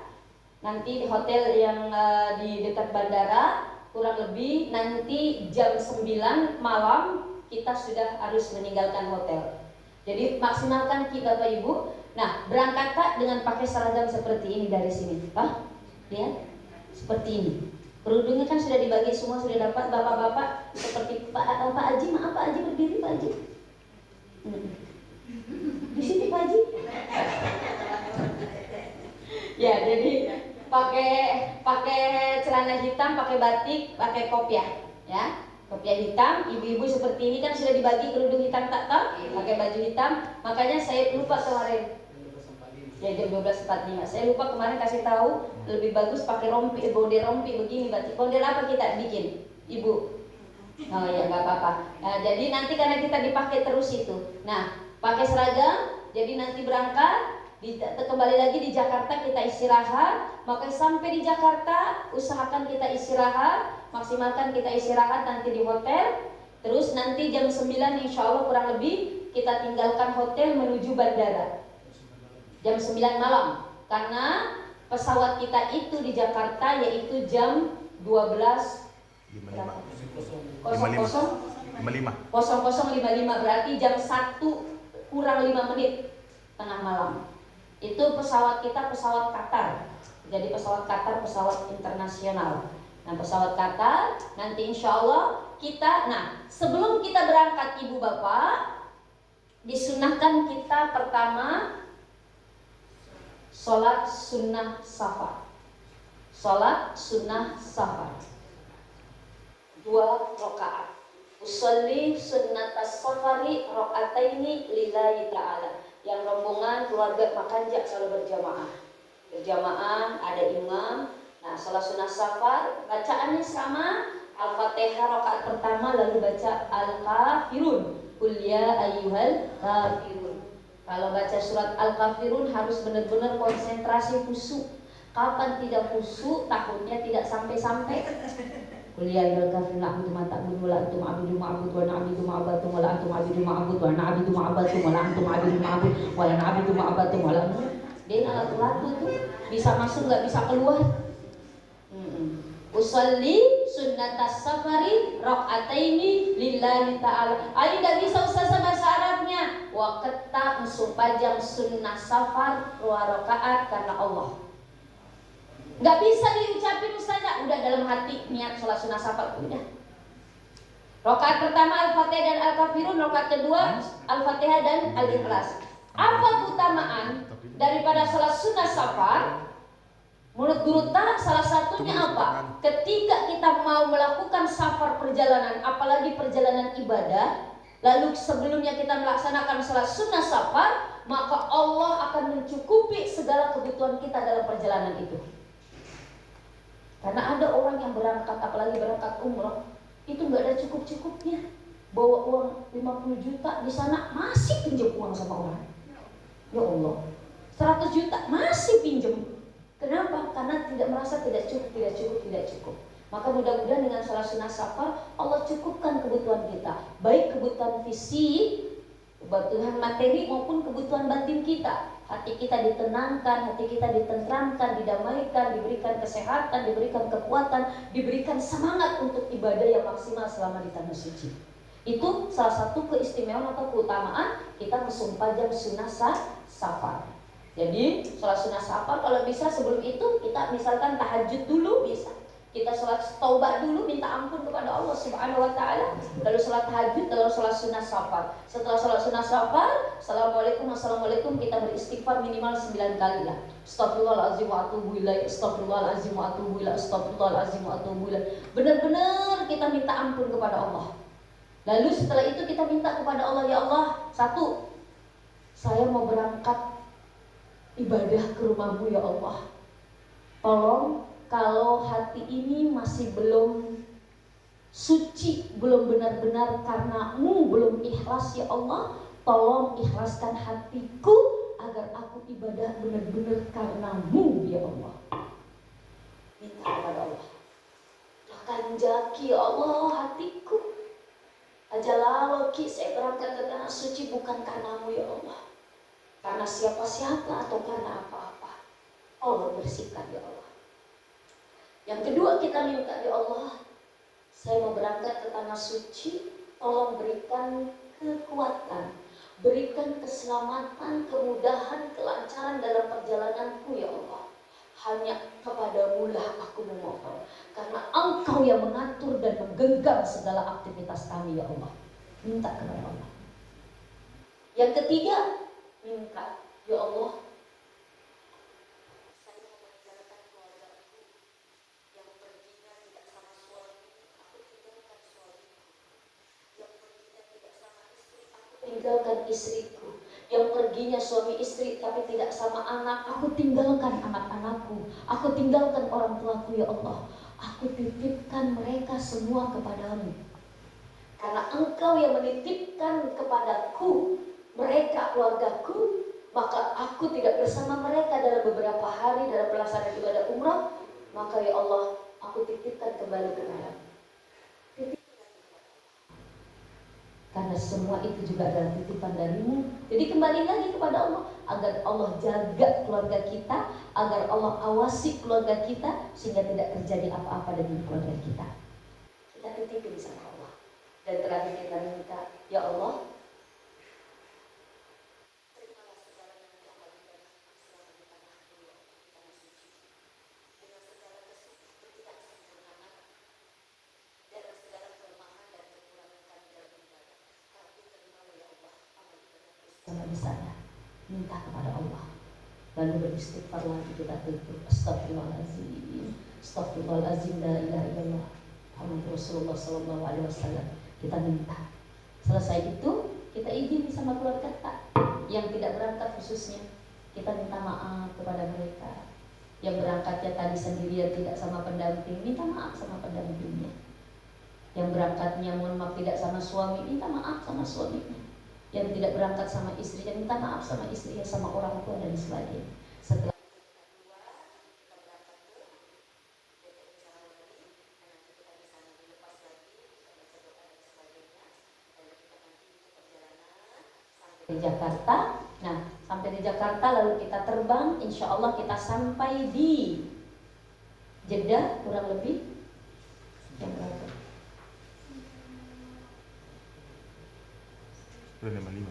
Nanti di hotel yang di dekat bandara, kurang lebih nanti jam 9 malam kita sudah harus meninggalkan hotel. Jadi maksimalkan kita Bapak Ibu. Nah, berangkat tak dengan pakai seragam seperti ini dari sini. Lihat, seperti ini. Kerudungnya kan sudah dibagi semua, sudah dapat. Bapak-bapak seperti Pak Haji, maaf Pak Haji, berdiri Pak Haji. Di sini Pak Haji. Ya, jadi pakai celana hitam, pakai batik, pakai kopiah, ya. Kopiah hitam, ibu-ibu seperti ini kan sudah dibagi kerudung hitam tak tahu, pakai baju hitam. Makanya saya lupa kemarin. Ya, jam 12.45. Saya lupa kemarin kasih tahu, lebih bagus pakai rompi, bondel rompi begini batik. Bondel apa kita bikin, Ibu? Oh ya, nggak apa-apa. Nah, jadi nanti karena kita dipakai terus itu. Nah, pakai seragam, jadi nanti berangkat. Kembali lagi di Jakarta kita istirahat. Maka sampai di Jakarta usahakan kita istirahat, maksimalkan kita istirahat nanti di hotel. Terus nanti jam 9 insya Allah kurang lebih kita tinggalkan hotel menuju bandara jam 9 malam. Karena pesawat kita itu di Jakarta yaitu jam 12.55 berarti jam 1 kurang 5 menit tengah malam. Itu pesawat kita pesawat Qatar. Jadi pesawat Qatar pesawat internasional. Nah, pesawat Qatar nanti insya Allah kita. Nah, sebelum kita berangkat ibu bapak, disunahkan kita pertama sholat sunnah safar. Sholat sunnah safar 2 rakaat. Usolli sunnatas safari rakaataini lillahi ta'ala. Yang rombongan keluarga makan selalu berjamaah. Berjamaah ada imam. Nah, sholat sunnah safar bacaannya sama, Al-Fatihah rakaat pertama lalu baca Al-Kafirun. Qul ya ayyuhal kafirun. Kalau baca surat Al-Kafirun harus benar-benar konsentrasi khusyuk. Kapan tidak khusyuk takutnya tidak sampai-sampai. Qul ya ayyuhal kafirun a'budu ma ta'budu wa la antum 'abidu ma a'budu wa la a'budu ma a'budu wa la antum 'abidu ma a'budu wa la a'budu ma a'budu wa la antum 'abidu ma a'budu wa la a'budu ma a'budu wa la. Dia lagu-lagu tuh bisa masuk nggak bisa keluar. Usolli sunnatas safari rakaataini lillahi ta'ala. Ayo nggak bisa ustazah bahasa Arabnya. Wa qata musumpajang sunnah safar 2 rakaat karena Allah. Nggak bisa diucapin Ustazah, udah dalam hati niat sholat sunnah safar udah. Rakaat pertama Al-Fatihah dan Al-Kafirun, rakaat kedua Al-Fatihah dan Al-Ikhlas. Apa keutamaan daripada sholat sunnah safar? Menurut Guru Tarak salah satunya apa? Ketika kita mau melakukan safar perjalanan, apalagi perjalanan ibadah, lalu sebelumnya kita melaksanakan sholat sunnah safar, maka Allah akan mencukupi segala kebutuhan kita dalam perjalanan itu. Karena ada orang yang berangkat, apalagi berangkat umroh, itu nggak ada cukup-cukupnya. Bawa uang 50 juta di sana masih pinjam uang sama orang. Ya Allah, 100 juta masih pinjam. Kenapa? Karena tidak merasa tidak cukup. Maka mudah-mudahan dengan sholat sunnah safar Allah cukupkan kebutuhan kita, baik kebutuhan fisik, kebutuhan materi maupun kebutuhan batin kita. Hati kita ditenangkan, hati kita ditentramkan, didamaikan, diberikan kesehatan, diberikan kekuatan, diberikan semangat untuk ibadah yang maksimal selama di tanah suci. Itu salah satu keistimewaan atau keutamaan kita bersumpah jam sunnah safar. Jadi sholat sunnah safar kalau bisa sebelum itu kita misalkan tahajud dulu bisa. Kita sholat taubat dulu, minta ampun kepada Allah Subhanahu wa ta'ala. Lalu sholat tahajud, lalu sholat sunnah safar. Setelah sholat sunnah safar, Assalamualaikum, kita beristighfar minimal 9 kali lah. Astagfirullahaladzim wa atubu ilaih, astagfirullahaladzim wa atubu ilaih, astagfirullahaladzim wa atubu ilaih. Benar-benar kita minta ampun kepada Allah. Lalu setelah itu kita minta kepada Allah, ya Allah, satu, saya mau berangkat ibadah ke rumahmu ya Allah. Tolong kalau hati ini masih belum suci, belum benar-benar karenamu, belum ikhlas ya Allah, tolong ikhlaskan hatiku agar aku ibadah benar-benar karenamu ya Allah. Minta kepada Allah. Akan jaki ya Allah hatiku. Ajalah ki saya berangkat ke tanah suci bukan karenamu ya Allah. Karena siapa-siapa atau karena apa-apa. Allah bersihkan ya Allah. Yang kedua kita minta ya Allah, saya mau berangkat ke tanah suci, tolong berikan kekuatan, berikan keselamatan, kemudahan, kelancaran dalam perjalananku ya Allah. Hanya kepadamu lah aku memohon, karena Engkau yang mengatur dan menggenggam segala aktivitas kami ya Allah. Minta kepada Allah. Yang ketiga, minta ya Allah, saya mau meninggalkan keluargaku yang perginya tidak sama suami, aku tinggalkan suamiku. Yang perginya tidak sama istri, aku tinggalkan istriku. Yang perginya suami istri tapi tidak sama anak, aku tinggalkan anak-anakku. Aku tinggalkan orang tuaku ya Allah. Aku titipkan mereka semua kepadamu. Karena Engkau yang menitipkan kepadaku mereka keluargaku, maka aku tidak bersama mereka dalam beberapa hari dalam pelaksanaan ibadah umrah, maka ya Allah aku titipkan kembali kepadamu. Karena semua itu juga adalah titipan darimu. Jadi kembali lagi kepada Allah, agar Allah jaga keluarga kita, agar Allah awasi keluarga kita, sehingga tidak terjadi apa-apa dengan keluarga kita. Kita titipin sama Allah. Dan terakhir kita minta, ya Allah, di sana, minta kepada Allah, lalu beristighfar lagi kita tutup. Astagfirullahaladzim, astagfirullahaladzim, la ilaha illallah Muhammad Rasulullah sallallahu alaihi wasallam. Kita minta. Selesai itu kita izin sama keluarga kita yang tidak berangkat khususnya, kita minta maaf kepada mereka. Yang berangkatnya tadi sendirian tidak sama pendamping, minta maaf sama pendampingnya. Yang berangkatnya mohon maaf tidak sama suami, minta maaf sama suaminya. Yang tidak berangkat sama istrinya, minta maaf sama istrinya, sama orang tua dan sebagainya. Setelah di Jakarta, nah sampai di Jakarta lalu kita terbang, insya Allah kita sampai di Jeddah kurang lebih jam berapa? 9.55.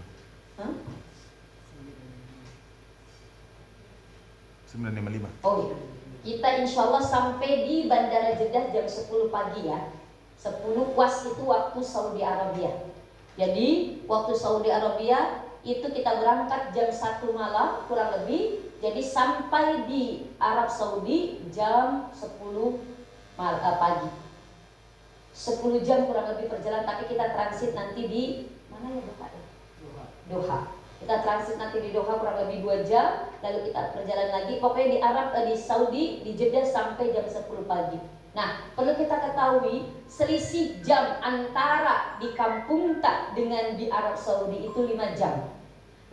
Hah? 9.55. Oh iya, Kita insya Allah sampai di Bandara Jeddah jam 10 pagi ya. 10 was itu waktu Saudi Arabia. Jadi waktu Saudi Arabia itu kita berangkat jam 1 malam kurang lebih. Jadi sampai di Arab Saudi jam 10 pagi. 10 jam kurang lebih perjalanan, tapi kita transit nanti di mana ya Doha ya? Doha. Kita transit nanti di Doha kurang lebih 2 jam, lalu kita perjalanan lagi. Pokoknya di Arab, di Saudi, di Jeddah sampai jam 10 pagi. Nah, perlu kita ketahui selisih jam antara di Kampung Tak dengan di Arab Saudi itu 5 jam.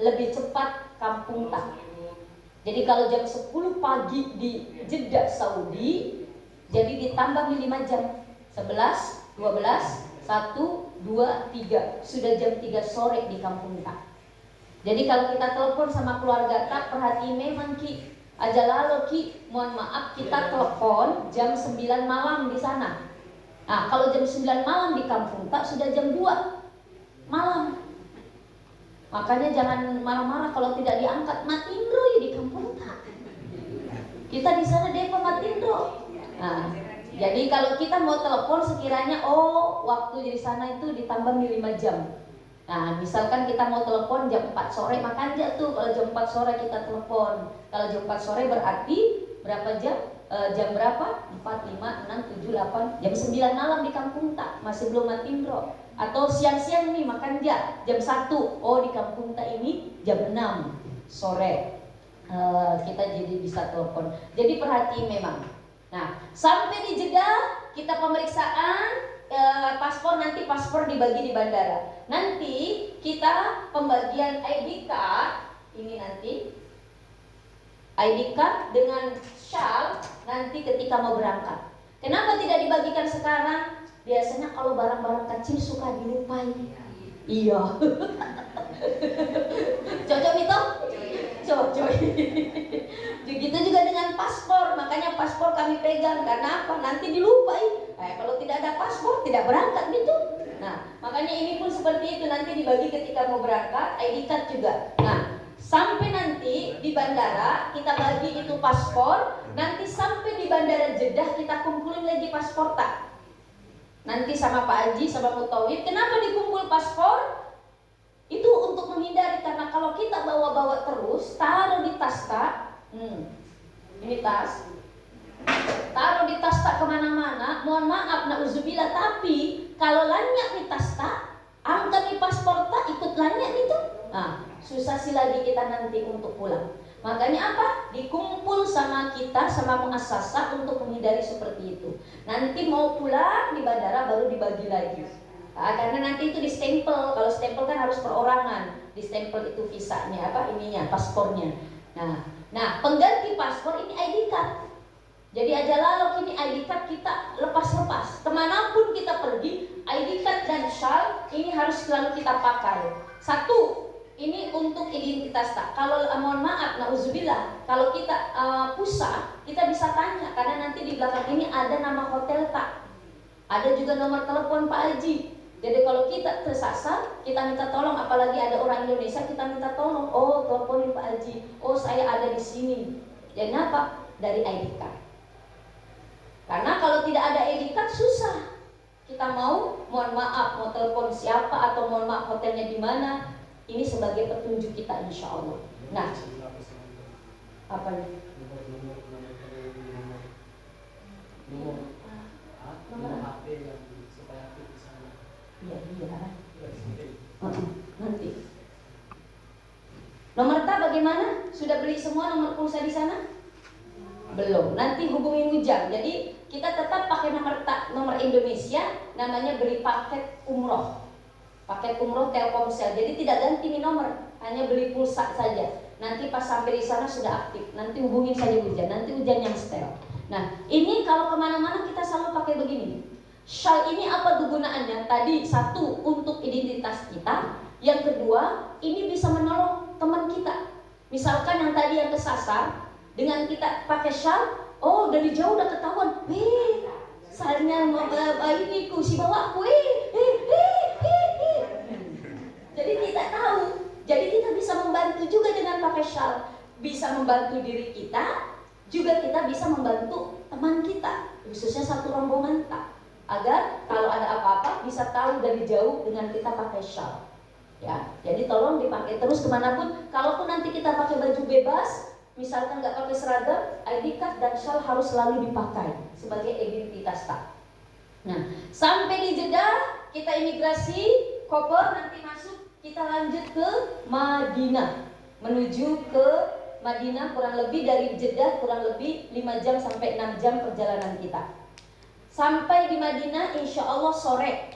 Lebih cepat Kampung Tak. Jadi kalau jam 10 pagi di Jeddah Saudi, jadi ditambah 5 jam. 11, 12, 1, 2, 3. Sudah jam 3 sore di Kampung Tak. Jadi kalau kita telepon sama keluarga Tak, perhati memang Ki, aja lalu Ki, mohon maaf kita telepon jam 9 malam di sana. Nah, kalau jam 9 malam di Kampung Tak sudah jam 2 malam. Makanya jangan marah-marah kalau tidak diangkat. Matindro ya di Kampung Tak. Kita di sana Depok Matindro. Nah, jadi kalau kita mau telepon sekiranya waktu di sana itu ditambah 5 jam. Nah, misalkan kita mau telepon jam 4 sore, makan aja tuh kalau jam 4 sore kita telepon. Kalau jam 4 sore berarti berapa jam? Jam berapa? 4, 5, 6, 7, 8, jam 9 malam di Kampung Tak, masih belum Matindro. Atau siang-siang nih makan aja jam 1. Di Kampung Tak ini jam 6 sore. Kita jadi bisa telepon. Jadi perhatiin memang. Nah, sampai di Jeddah kita pemeriksaan paspor, nanti paspor dibagi di bandara. Nanti kita pembagian ID card, ini nanti ID card dengan shawl nanti ketika mau berangkat. Kenapa tidak dibagikan sekarang? Biasanya kalau barang-barang kecil suka dilupai. Iya. Cocok itu? Cocok. Begitu juga dengan paspor, makanya paspor kami pegang karena apa? Nanti dilupai. Kalau tidak ada paspor tidak berangkat gitu. Nah, makanya ini pun seperti itu, nanti dibagi ketika mau berangkat, ID card juga. Nah, sampai nanti di bandara kita bagi itu paspor, nanti sampai di bandara Jeddah kita kumpulin lagi paspor Tak. Nanti sama Pak Haji sama Mutawid, kenapa dikumpul paspor? Itu untuk menghindari, karena kalau kita bawa-bawa terus, taruh di tas Tak. Ini tas, taruh di tas Tak kemana-mana, mohon maaf, na'udzubillah, tapi kalau lanyak di tas Tak, angkat di paspor Tak, ikut lanyak itu, nah susah sih lagi kita nanti untuk pulang. Makanya apa? Dikumpul sama kita, sama muassasah untuk menghindari seperti itu. Nanti mau pulang di bandara baru dibagi lagi. Karena nanti itu distempel, kalau stempel kan harus perorangan, distempel itu visanya, paspornya. Nah, pengganti paspor ini ID card. Jadi aja lalu ini ID card kita lepas-lepas. Kemanapun kita pergi, ID card dan shawl ini harus selalu kita pakai. Satu, ini untuk identitas Tak. Kalau mohon maaf, na'udzubillah, kalau kita pusat, kita bisa tanya karena nanti di belakang ini ada nama hotel Tak. Ada juga nomor telepon Pak Haji. Jadi kalau kita tersasar, kita minta tolong, apalagi ada orang Indonesia, kita minta tolong. Teleponin Pak Haji. Saya ada di sini. Jadi apa? Dari ID card. Karena kalau tidak ada ID card susah. Kita mohon maaf, mau telepon siapa atau mohon maaf hotelnya di mana. Ini sebagai petunjuk kita insya Allah. Nah, apa nih? Nomor HP yang supaya aktif di sana. Iya. Nanti. Nomor Tak bagaimana? Sudah beli semua nomor pulsa di sana? Belum. Nanti hubungin Ujang. Jadi kita tetap pakai nomor Tak, nomor Indonesia, namanya beli paket umroh. Paket umroh Telkomsel. Jadi tidak ganti nih nomor, hanya beli pulsa saja. Nanti pas sampai di sana sudah aktif. Nanti hubungin saja Ujang. Nanti Ujang yang setel. Nah, ini kalau kemana-mana kita selalu pakai begini. Shawl ini apa kegunaannya? Tadi satu, untuk identitas kita. Yang kedua, ini bisa menolong teman kita. Misalkan yang tadi yang kesasar, dengan kita pakai shawl, dari jauh udah ketahuan. Salnya ini si bawaku. Jadi kita tahu. Jadi kita bisa membantu juga dengan pakai shawl. Bisa membantu diri kita, juga kita bisa membantu teman kita, khususnya satu rombongan kita, agar kalau ada apa-apa bisa tahu dari jauh dengan kita pakai shawl. Ya, jadi tolong dipakai terus kemanapun. Kalaupun nanti kita pakai baju bebas, misalkan nggak pakai seragam, ID card dan shawl harus selalu dipakai sebagai identitas tak. Nah, sampai di Jeddah kita imigrasi, koper nanti masuk, kita lanjut ke Madinah, menuju ke Madinah kurang lebih dari Jeddah kurang lebih 5 jam sampai 6 jam perjalanan kita. Sampai di Madinah insya Allah sore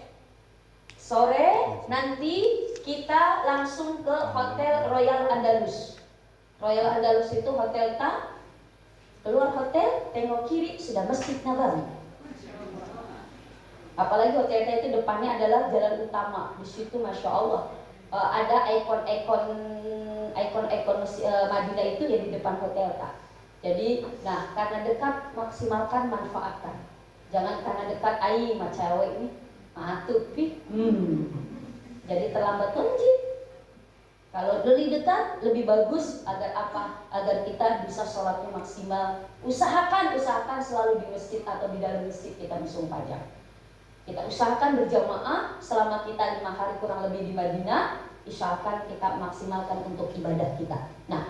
nanti kita langsung ke Hotel Royal Andalus. Royal Andalus itu hotel tak, keluar hotel tengok kiri sudah Masjid Nabawi. Apalagi hotelnya itu depannya adalah jalan utama. Di situ masya Allah ada ikon-ikon Madinah itu ya di depan hotel tak. Jadi, nah karena dekat maksimalkan manfaatkan. Jangan karena dekat cewek ini matupi. Jadi terlambat tunjuk. Kalau lebih dekat lebih bagus agar apa? Agar kita bisa sholatnya maksimal. Usahakan selalu di masjid atau di dalam masjid kita bersumpah jam. Kita usahakan berjamaah selama kita 5 hari kurang lebih di Madinah. Usahakan kita maksimalkan untuk ibadah kita. Nah,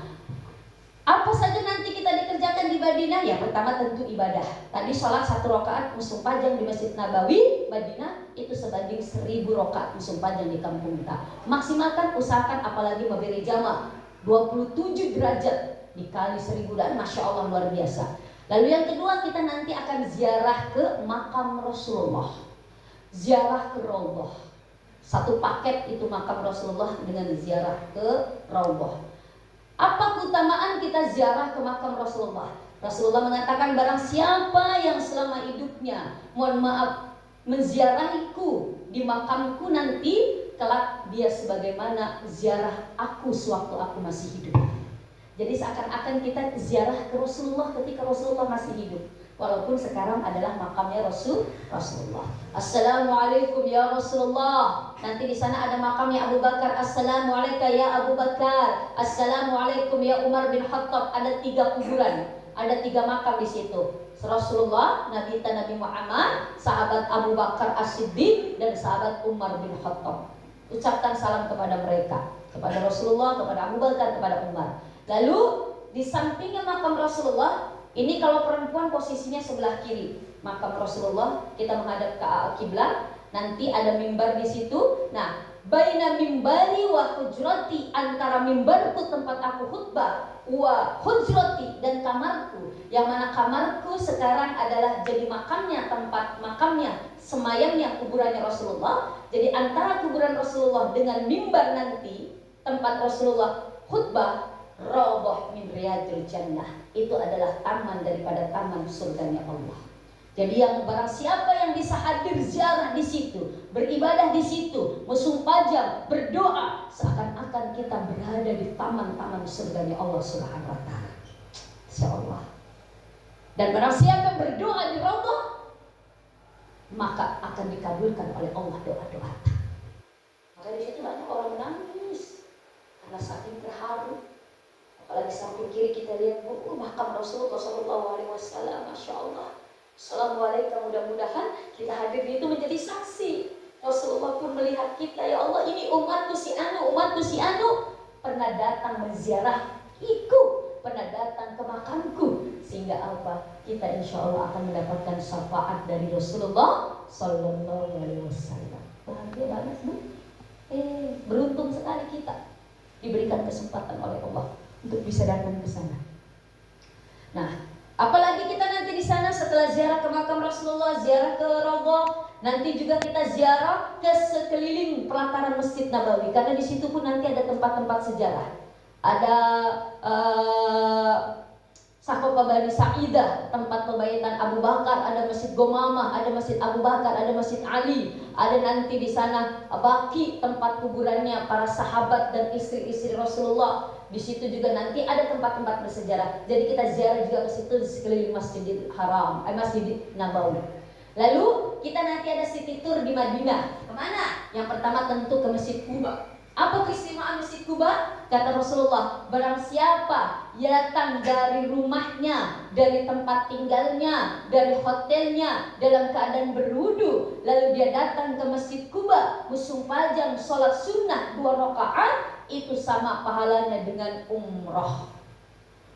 apa saja nanti kita dikerjakan di Madinah? Ya pertama tentu ibadah. Tadi sholat 1 rakaat musim panjang di Masjid Nabawi Madinah itu sebanding 1000 rakaat musim panjang di kampung kita. Maksimalkan, usahakan, apalagi memberi jamaah 27 derajat dikali 1000 dan masya Allah luar biasa. Lalu yang kedua, kita nanti akan ziarah ke makam Rasulullah, ziarah ke Raudhah. Satu paket itu makam Rasulullah dengan ziarah ke Raudhah. Apa keutamaan kita ziarah ke makam Rasulullah? Rasulullah mengatakan barang siapa yang selama hidupnya, mohon maaf, menziarahiku di makamku nanti, kelak dia sebagaimana ziarah aku sewaktu aku masih hidup. Jadi seakan-akan kita ziarah ke Rasulullah ketika Rasulullah masih hidup. Walaupun sekarang adalah makamnya Rasulullah. Assalamualaikum ya Rasulullah. Nanti di sana ada makamnya Abu Bakar. Assalamualaikum ya Abu Bakar. Assalamualaikum ya Umar bin Khattab. Ada 3 kuburan, ada 3 makam di situ. Rasulullah, Nabi Muhammad, sahabat Abu Bakar As-Siddiq dan sahabat Umar bin Khattab. Ucapkan salam kepada mereka, kepada Rasulullah, kepada Abu Bakar, kepada Umar. Lalu di sampingnya makam Rasulullah. Ini kalau perempuan posisinya sebelah kiri makam Rasulullah, kita menghadap ke kiblat. Nanti ada mimbar di situ. Nah, baina mimbari wa hujrati, antara mimbarku tempat aku khutbah, wa hujrati, dan kamarku. Yang mana kamarku sekarang adalah jadi makamnya, tempat makamnya, semayamnya, kuburannya Rasulullah. Jadi antara kuburan Rasulullah dengan mimbar nanti tempat Rasulullah khutbah, Raudhah min riyadil jannah, itu adalah taman daripada taman surganya Allah. Jadi yang barang siapa yang bisa hadir ziarah di situ, beribadah di situ, bersumpah jam, berdoa, seakan-akan kita berada di taman-taman surganya Allah Subhanahu wa taala. Insyaallah. Dan barang siapa yang berdoa di Raudhah, maka akan dikabulkan oleh Allah doa-doa. Maka di situ banyak orang menangis karena saking terharu. Apalagi samping kiri kita lihat makam Rasulullah SAW, masya Allah. Assalamualaikum, mudah-mudahan kita hadir di itu menjadi saksi. Rasulullah pun melihat kita, ya Allah ini umatku si anu pernah datang menziarah iku, pernah datang ke makamku, sehingga apa? Kita insya Allah akan mendapatkan syafaat dari Rasulullah Sallallahu Alaihi Wasallam. Bahagia banget, Bu. Beruntung sekali kita diberikan kesempatan oleh Allah untuk bisa datang ke sana. Nah, apalagi kita nanti di sana setelah ziarah ke makam Rasulullah, ziarah ke Raudhah, nanti juga kita ziarah ke sekeliling pelataran Masjid Nabawi, karena di situ pun nanti ada tempat-tempat sejarah. Ada Sakopa Bani Sa'idah, tempat pembayatan Abu Bakar, ada Masjid Gomamah, ada Masjid Abu Bakar, ada Masjid Ali, ada nanti di sana Baqi, tempat kuburannya para sahabat dan istri-istri Rasulullah. Di situ juga nanti ada tempat-tempat bersejarah. Jadi kita ziarah juga ke situ di sekeliling Masjidil Haram, Masjid Nabawi. Lalu kita nanti ada city tour di Madinah. Kemana? Yang pertama tentu ke Masjid Quba. Apa keistimewaan Masjid Quba? Kata Rasulullah, barang siapa datang dari rumahnya, dari tempat tinggalnya, dari hotelnya dalam keadaan berwudu, lalu dia datang ke Masjid Quba, musung pajang, sholat sunnah 2 rakaat, itu sama pahalanya dengan umroh.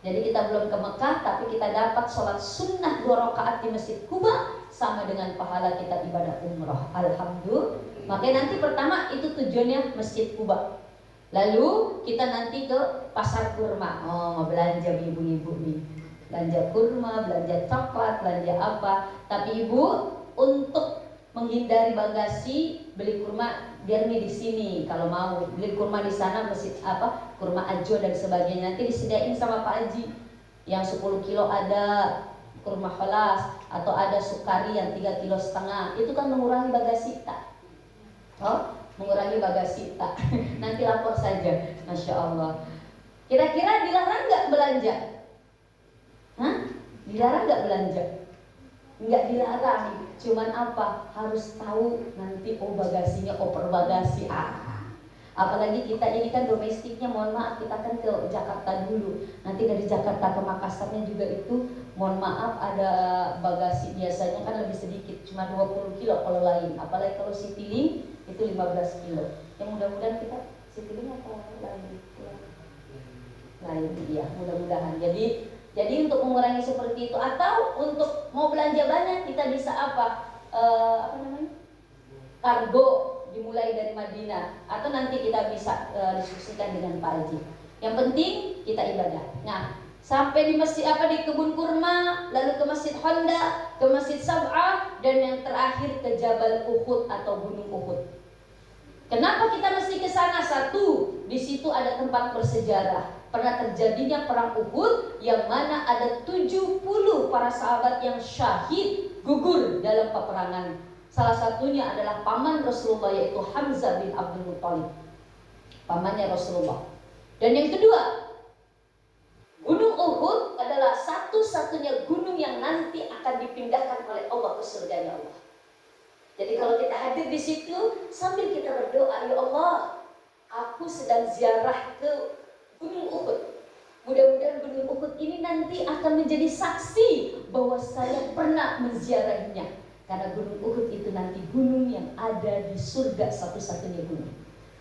Jadi kita belum ke Mekah, tapi kita dapat sholat sunnah 2 rakaat di Masjid Quba, sama dengan pahala kita ibadah umroh. Alhamdulillah. Makanya nanti pertama itu tujuannya Masjid Quba. Lalu kita nanti ke pasar kurma. Oh, mau belanja ibu-ibu nih. Belanja kurma, belanja coklat, belanja apa. Tapi ibu untuk menghindari bagasi, beli kurma biar nih di sini. Kalau mau beli kurma di sana masjid apa? Kurma ajo dan sebagainya. Nanti disediain sama Pak Haji. Yang 10 kilo ada kurma khalas, atau ada sukari yang 3,5 kilo. Itu kan mengurangi bagasi tak? Oh, mengurangi bagasi tak? Nanti lapor saja. Masya Allah. Kira-kira dilarang nggak belanja? Hah? Dilarang nggak belanja? Nggak dilarang. Cuman apa? Harus tahu nanti bagasinya oper bagasi. Apalagi kita ini kan domestiknya, mohon maaf, kita kan ke Jakarta dulu. Nanti dari Jakarta ke Makassarnya juga itu, mohon maaf, ada bagasi biasanya kan lebih sedikit, cuma 20 kilo kalau lain. Apalagi kalau Citylink itu 15 kilo. Yang mudah-mudahan kita Citylink atau lain? Lain, iya, mudah-mudahan. Jadi untuk mengurangi seperti itu, atau untuk mau belanja banyak, kita bisa apa namanya? Kargo. Dimulai dari Madinah, atau nanti kita bisa diskusikan dengan Pak Haji. Yang penting kita ibadah. Nah, sampai di masjid di kebun kurma, lalu ke Masjid Honda, ke Masjid Sab'ah, dan yang terakhir ke Jabal Uhud atau Gunung Uhud. Kenapa kita mesti ke sana? Satu, di situ ada tempat bersejarah. Pernah terjadinya perang Uhud, yang mana ada 70 para sahabat yang syahid, gugur dalam peperangan. Salah satunya adalah paman Rasulullah, yaitu Hamzah bin Abdul Muttalib, pamannya Rasulullah. Dan yang kedua, Gunung Uhud adalah satu-satunya gunung yang nanti akan dipindahkan oleh Allah ke surganya Allah. Jadi kalau kita hadir di situ, sambil kita berdoa, ya Allah, aku sedang ziarah ke Gunung Uhud. Mudah-mudahan Gunung Uhud ini nanti akan menjadi saksi bahwa saya pernah menziarahinya. Karena Gunung Uhud itu nanti gunung yang ada di surga, satu-satunya gunung.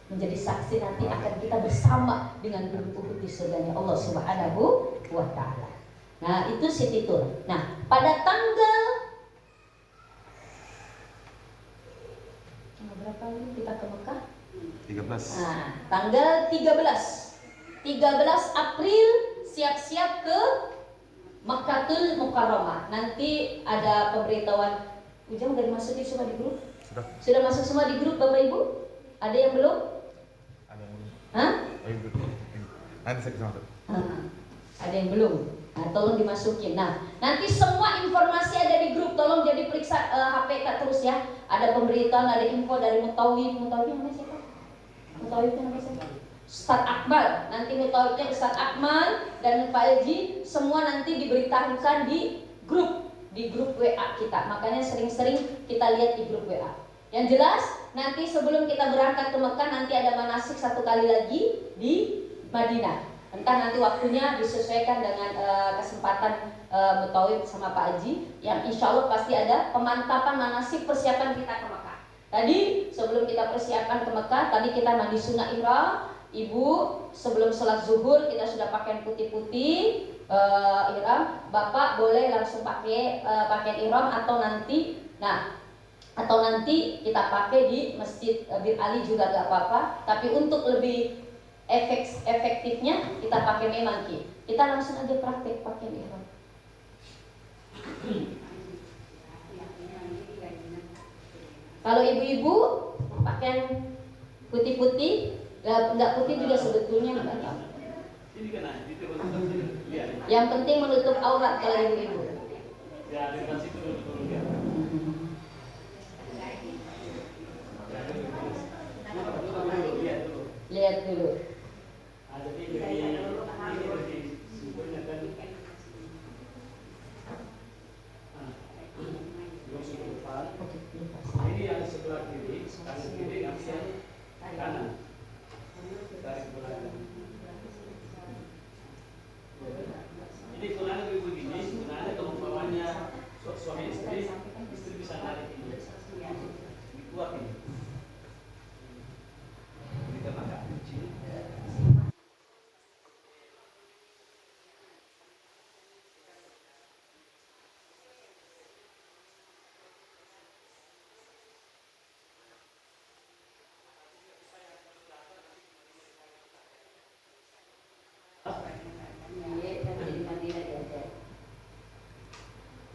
Menjadi saksi nanti akan kita bersama dengan Gunung Uhud di surganya Allah Subhanahu wa Ta'ala. Nah, itu Siti Tur. Nah, pada tanggal berapa ini kita ke Mekah? 13. Nah, tanggal 13 April siap-siap ke Makkatul Mukarramah. Nanti ada pemberitahuan. Ujang udah dimasukin semua di grup? Sudah masuk semua di grup Bapak Ibu? Ada yang belum? Ada yang belum. Hah? Oh, yang belum. Nanti saya masuk. Ada yang belum? Nah, tolong dimasukin. Nah, nanti semua informasi ada di grup. Tolong jadi periksa HP Kak terus ya. Ada pemberitahuan, ada info dari Mutawif namanya siapa? Mutawifnya namanya siapa? Ustaz Akmal. Nanti Mutawifnya Ustaz Akmal dan Pak Haji, semua nanti diberitahukan di grup WA kita. Makanya sering-sering kita lihat di grup WA. Yang jelas, nanti sebelum kita berangkat ke Mekah, nanti ada manasik 1 kali lagi di Madinah. Entah nanti waktunya disesuaikan dengan kesempatan Mutawif sama Pak Haji, yang insya Allah pasti ada pemantapan manasik persiapan kita ke Mekah. Tadi sebelum kita persiapan ke Mekah, tadi kita mandi sunnah ihram. Ibu sebelum sholat zuhur kita sudah pakai putih-putih ihram. Bapak boleh langsung pakai pakaian ihram, atau nanti kita pakai di Masjid Bir Ali juga gak apa-apa. Tapi untuk lebih efektifnya kita pakai memang kita langsung aja praktek pakaian ihram. Kalau ibu-ibu pakaian putih-putih, enggak putih juga sebetulnya enggak tahu. Yang penting menutup aurat kalau ibu-ibu. Lihat dulu. Ini yang sebelah kiri, kanan kiri, yang kanan. suami istri bisa narik ini. Kuat ini. Ini kan agak kecil.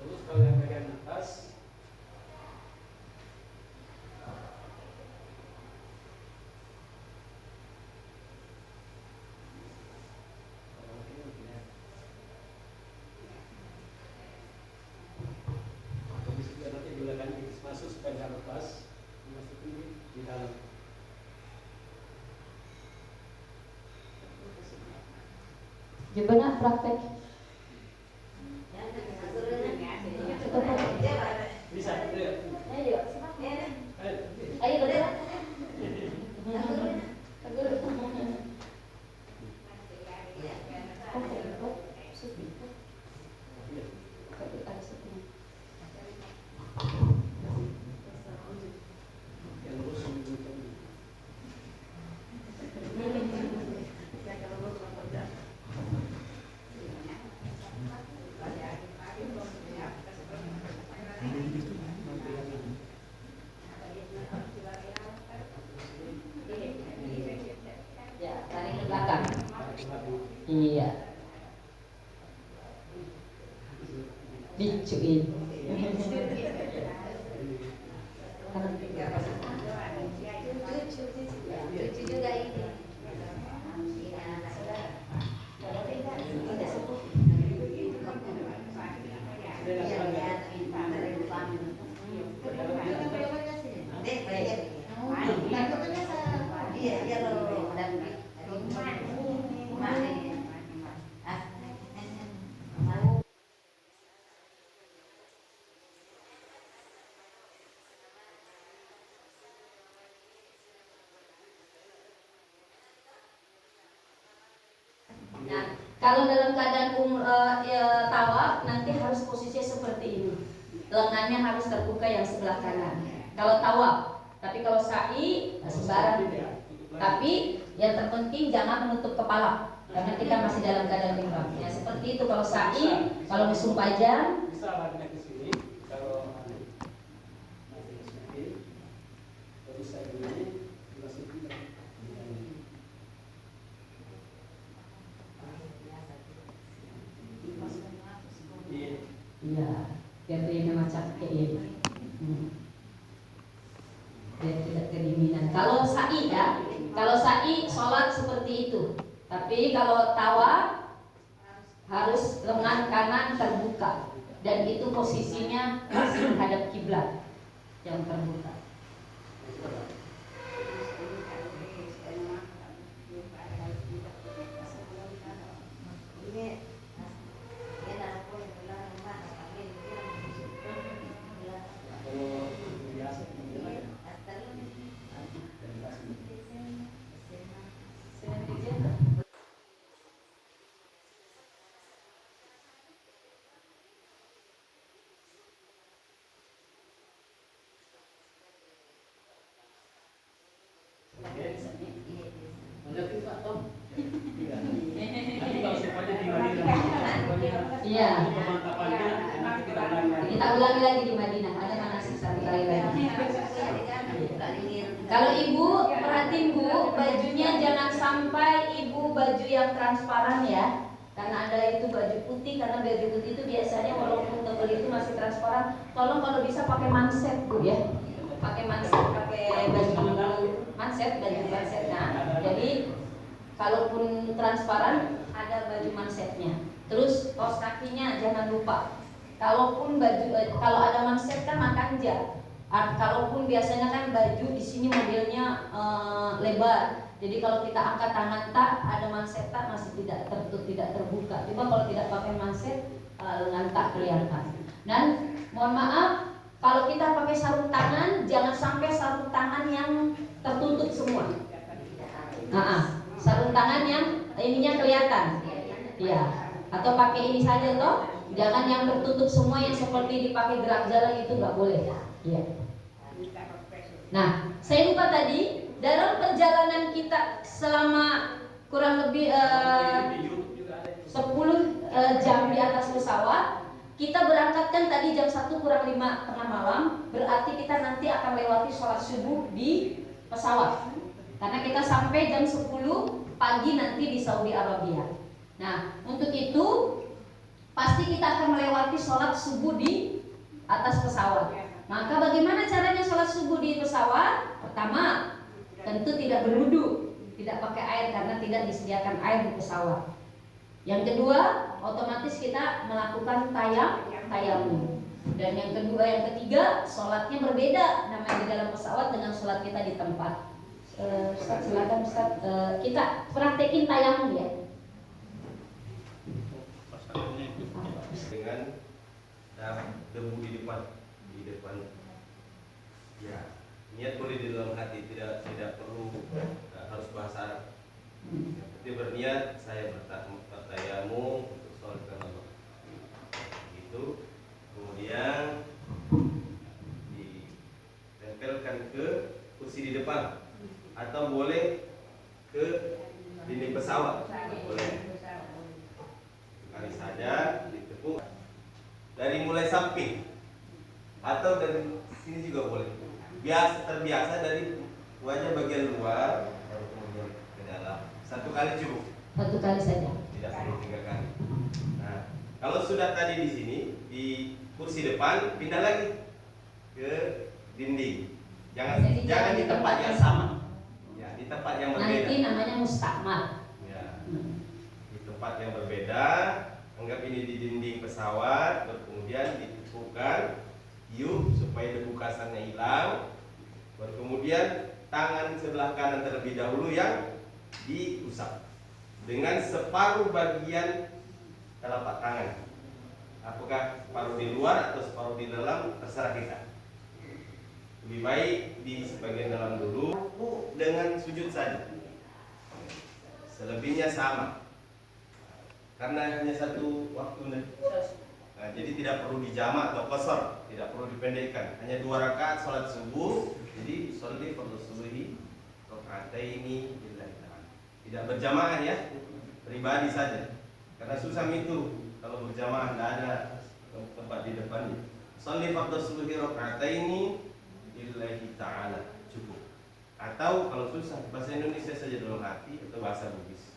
Terus kalau yang bagian atas habis itu nanti gunakan ini masuk supaya nggak lepas, masukin di dalam. Gimana praktek? Bisa, lihat. Ayo, Ayo. ayo berdua. Yang lurus yang diberikan. Ya, tarik ke belakang. Iya. Dicuin. Cucu juga ini. Nah, kalau dalam keadaan tawaf nanti harus posisinya seperti ini. Lengannya harus terbuka yang sebelah kanan. Kalau tawaf, tapi kalau sa'i sembarang. Tapi yang terpenting jangan menutup kepala karena kita masih dalam keadaan ihram. Ya seperti itu kalau sa'i, kalau musim pajang Bisa baliknya ke sini. Kalau nanti ke sini, terus saya ini dimasukin. iya, biar dia macam kayak ini. Biar tidak kedinginan. Kalau sa'i ya, kalau sa'i sholat seperti itu. Tapi kalau tawaf harus lengan kanan terbuka dan itu posisinya masih menghadap kiblat yang terbuka. Iya. Kita ulangi lagi di Madinah. Ada manasik satu kali lagi. Kalau ibu perhatiin bu, bajunya jangan sampai ibu baju yang transparan ya. Karena ada itu baju putih, karena baju putih itu biasanya walaupun tebal itu masih transparan. Tolong kalau bisa pakai manset bu ya. Pakai manset, pakai baju manset, baju manset. Nah, jadi kalaupun transparan ada baju mansetnya. Terus kaos kakinya jangan lupa. Kalaupun baju kalau ada manset kan makanja. Kalaupun biasanya kan baju di sini modelnya lebar. Jadi kalau kita angkat tangan tak ada manset tak masih tidak tertutup, tidak terbuka. Coba kalau tidak pakai manset lengan tak kelihatan. Dan mohon maaf kalau kita pakai sarung tangan jangan sampai sarung tangan yang tertutup semua. Sarung tangan yang ininya kelihatan. Iya. Atau pakai ini saja toh Jangan yang tertutup semua yang seperti dipakai gerak jalan itu nggak boleh. Ya. Nah, saya lupa tadi dalam perjalanan kita selama kurang lebih 10 jam di atas pesawat, kita berangkatkan tadi jam 1 kurang 5 tengah malam, berarti kita nanti akan lewati sholat subuh di pesawat. Karena kita sampai jam 10 pagi nanti di Saudi Arabia. Nah, untuk itu pasti kita akan melewati sholat subuh di atas pesawat. Maka bagaimana caranya sholat subuh di pesawat? Pertama, tentu tidak berwudu, tidak pakai air karena tidak disediakan air di pesawat. Yang kedua, otomatis kita melakukan tayamum. Dan yang ketiga, sholatnya berbeda namanya di dalam pesawat dengan sholat kita di tempat. Ustaz, silakan Ustaz, kita praktekin tayamum ya. Dengan debu di depan. Ya, niat boleh di dalam hati, tidak perlu harus bahasa Arab. Yang penting berniat saya bertayamum untuk sholat Allah. Itu kemudian ditempelkan ke kursi di depan atau boleh ke dinding pesawat, boleh. Sekali saja ditepuk dari mulai samping atau dari sini juga boleh. Terbiasa dari wajah bagian luar baru kemudian ke dalam. Satu kali cukup. Satu kali saja. Tidak perlu 3 kali. Nah, kalau sudah tadi di sini di kursi depan, pindah lagi ke dinding. Jangan di tempat yang sama. Ya, di tempat yang berbeda. Nanti namanya mustakmal. Ya. Di tempat yang berbeda, anggap ini di dinding pesawat, kemudian ditepukkan, tiup supaya debu kasarnya hilang. Baru kemudian tangan sebelah kanan terlebih dahulu yang diusap dengan separuh bagian telapak tangan. Apakah separuh di luar atau separuh di dalam, terserah kita. Lebih baik di sebagian dalam dulu, dengan sujud saja. Selebihnya sama. Karena hanya satu waktu. Nah, jadi tidak perlu dijamak atau qasar, tidak perlu dipendekkan. Hanya 2 rakaat salat subuh. Jadi sholli fardhu subuhi rakaataini lillahi ta'ala. Tidak berjamaah ya, pribadi saja. Karena susah itu kalau berjamaah tidak ada tempat di depannya. Sholli fardhu subuhi rakaataini lillahi ta'ala, cukup. Atau kalau susah bahasa Indonesia saja dalam hati atau bahasa Bugis.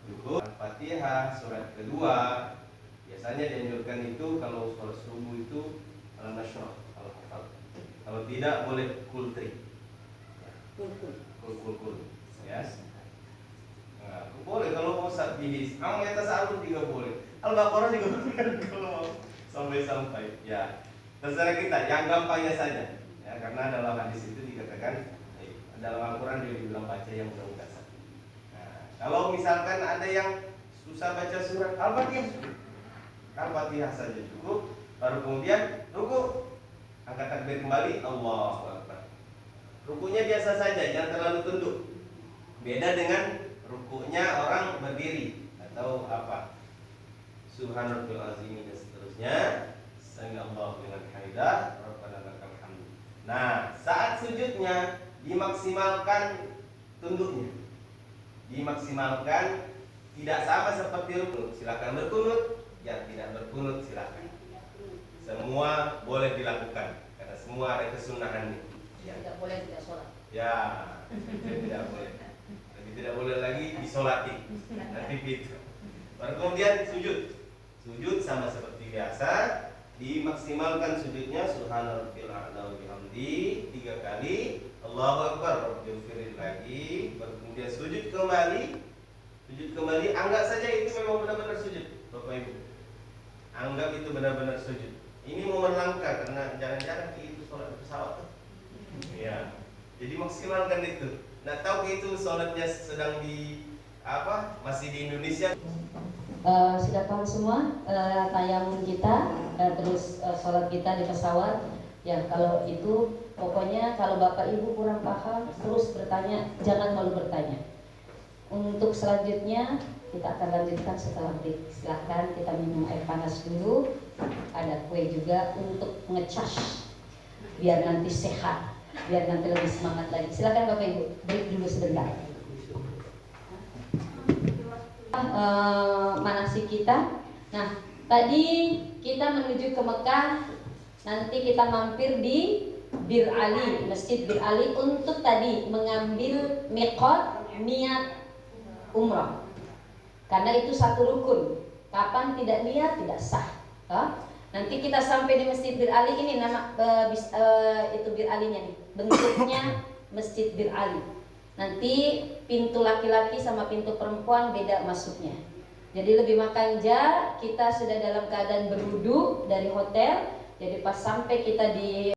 Cukup Al-Fatihah surat kedua. Biasanya dianjurkan itu kalau sholat subuh itu al-nashrah, al-hafal. Kalau tidak boleh kultri. Kul. Yes. Nah, boleh kalau mau saat bihis. Kamu atas alun juga boleh. Al-Baqarah juga boleh kalau mau sampai. Ya. Terserah kita, yang gampangnya saja. Ya, karena dalam hadis itu dikatakan dalam Al-Quran juga dibilang baca yang mudah-mudah saja. Nah, kalau misalkan ada yang susah baca surat Al-Fatihah saja cukup. Baru kemudian ruku, angkat takbir kembali, Allahu Akbar. Rukunya biasa saja, jangan terlalu tunduk. Beda dengan rukunya orang berdiri atau apa, Subhanallah azim dan seterusnya. Sami Allahu liman hamidah, Rabbana lakal hamd. Nah, saat sujudnya dimaksimalkan tunduknya, dimaksimalkan, tidak sama seperti rukun. Silakan berkunut, yang tidak berkunut silakan. Semua boleh dilakukan karena semua ada kesunahannya. Ya. Tidak boleh tidak sholat. Ya, tidak boleh. Jadi tidak boleh lagi disolati. Nanti gitu. Baru kemudian sujud sama seperti biasa. Dimaksimalkan sujudnya subhanallahil a'la wa bihamdi 3 kali. Allahu akbar, rabbil lagi. Baru kemudian sujud kembali. Anggap saja itu memang benar-benar sujud, Bapak Ibu. Anggap itu benar-benar sujud. Ini momen langka karena jarang-jarang itu sholat di pesawat. Ya. Jadi maksimalkan itu. Nah, tahu itu sholatnya sedang di apa? Masih di Indonesia. Sudah tahu semua tayamum kita, terus sholat kita di pesawat. Ya, kalau itu pokoknya kalau Bapak Ibu kurang paham terus bertanya, jangan malu bertanya. Untuk selanjutnya Kita akan lanjutkan setelah break. Silahkan kita minum air panas dulu. Ada kue juga untuk ngecas biar nanti sehat, biar nanti lebih semangat lagi. Silahkan Bapak Ibu, break dulu sebentar. Manasik kita. Nah, tadi kita menuju ke Mekah. Nanti kita mampir di Bir Ali, Masjid Bir Ali untuk tadi mengambil miqat niat umrah. Karena itu satu rukun. Kapan tidak niat tidak sah. Nanti kita sampai di Masjid Bir Ali ini nama itu Bir Alinya nih. Bentuknya Masjid Bir Ali. Nanti pintu laki-laki sama pintu perempuan beda masuknya. Jadi lebih makanja kita sudah dalam keadaan berwudu dari hotel. Jadi pas sampai kita di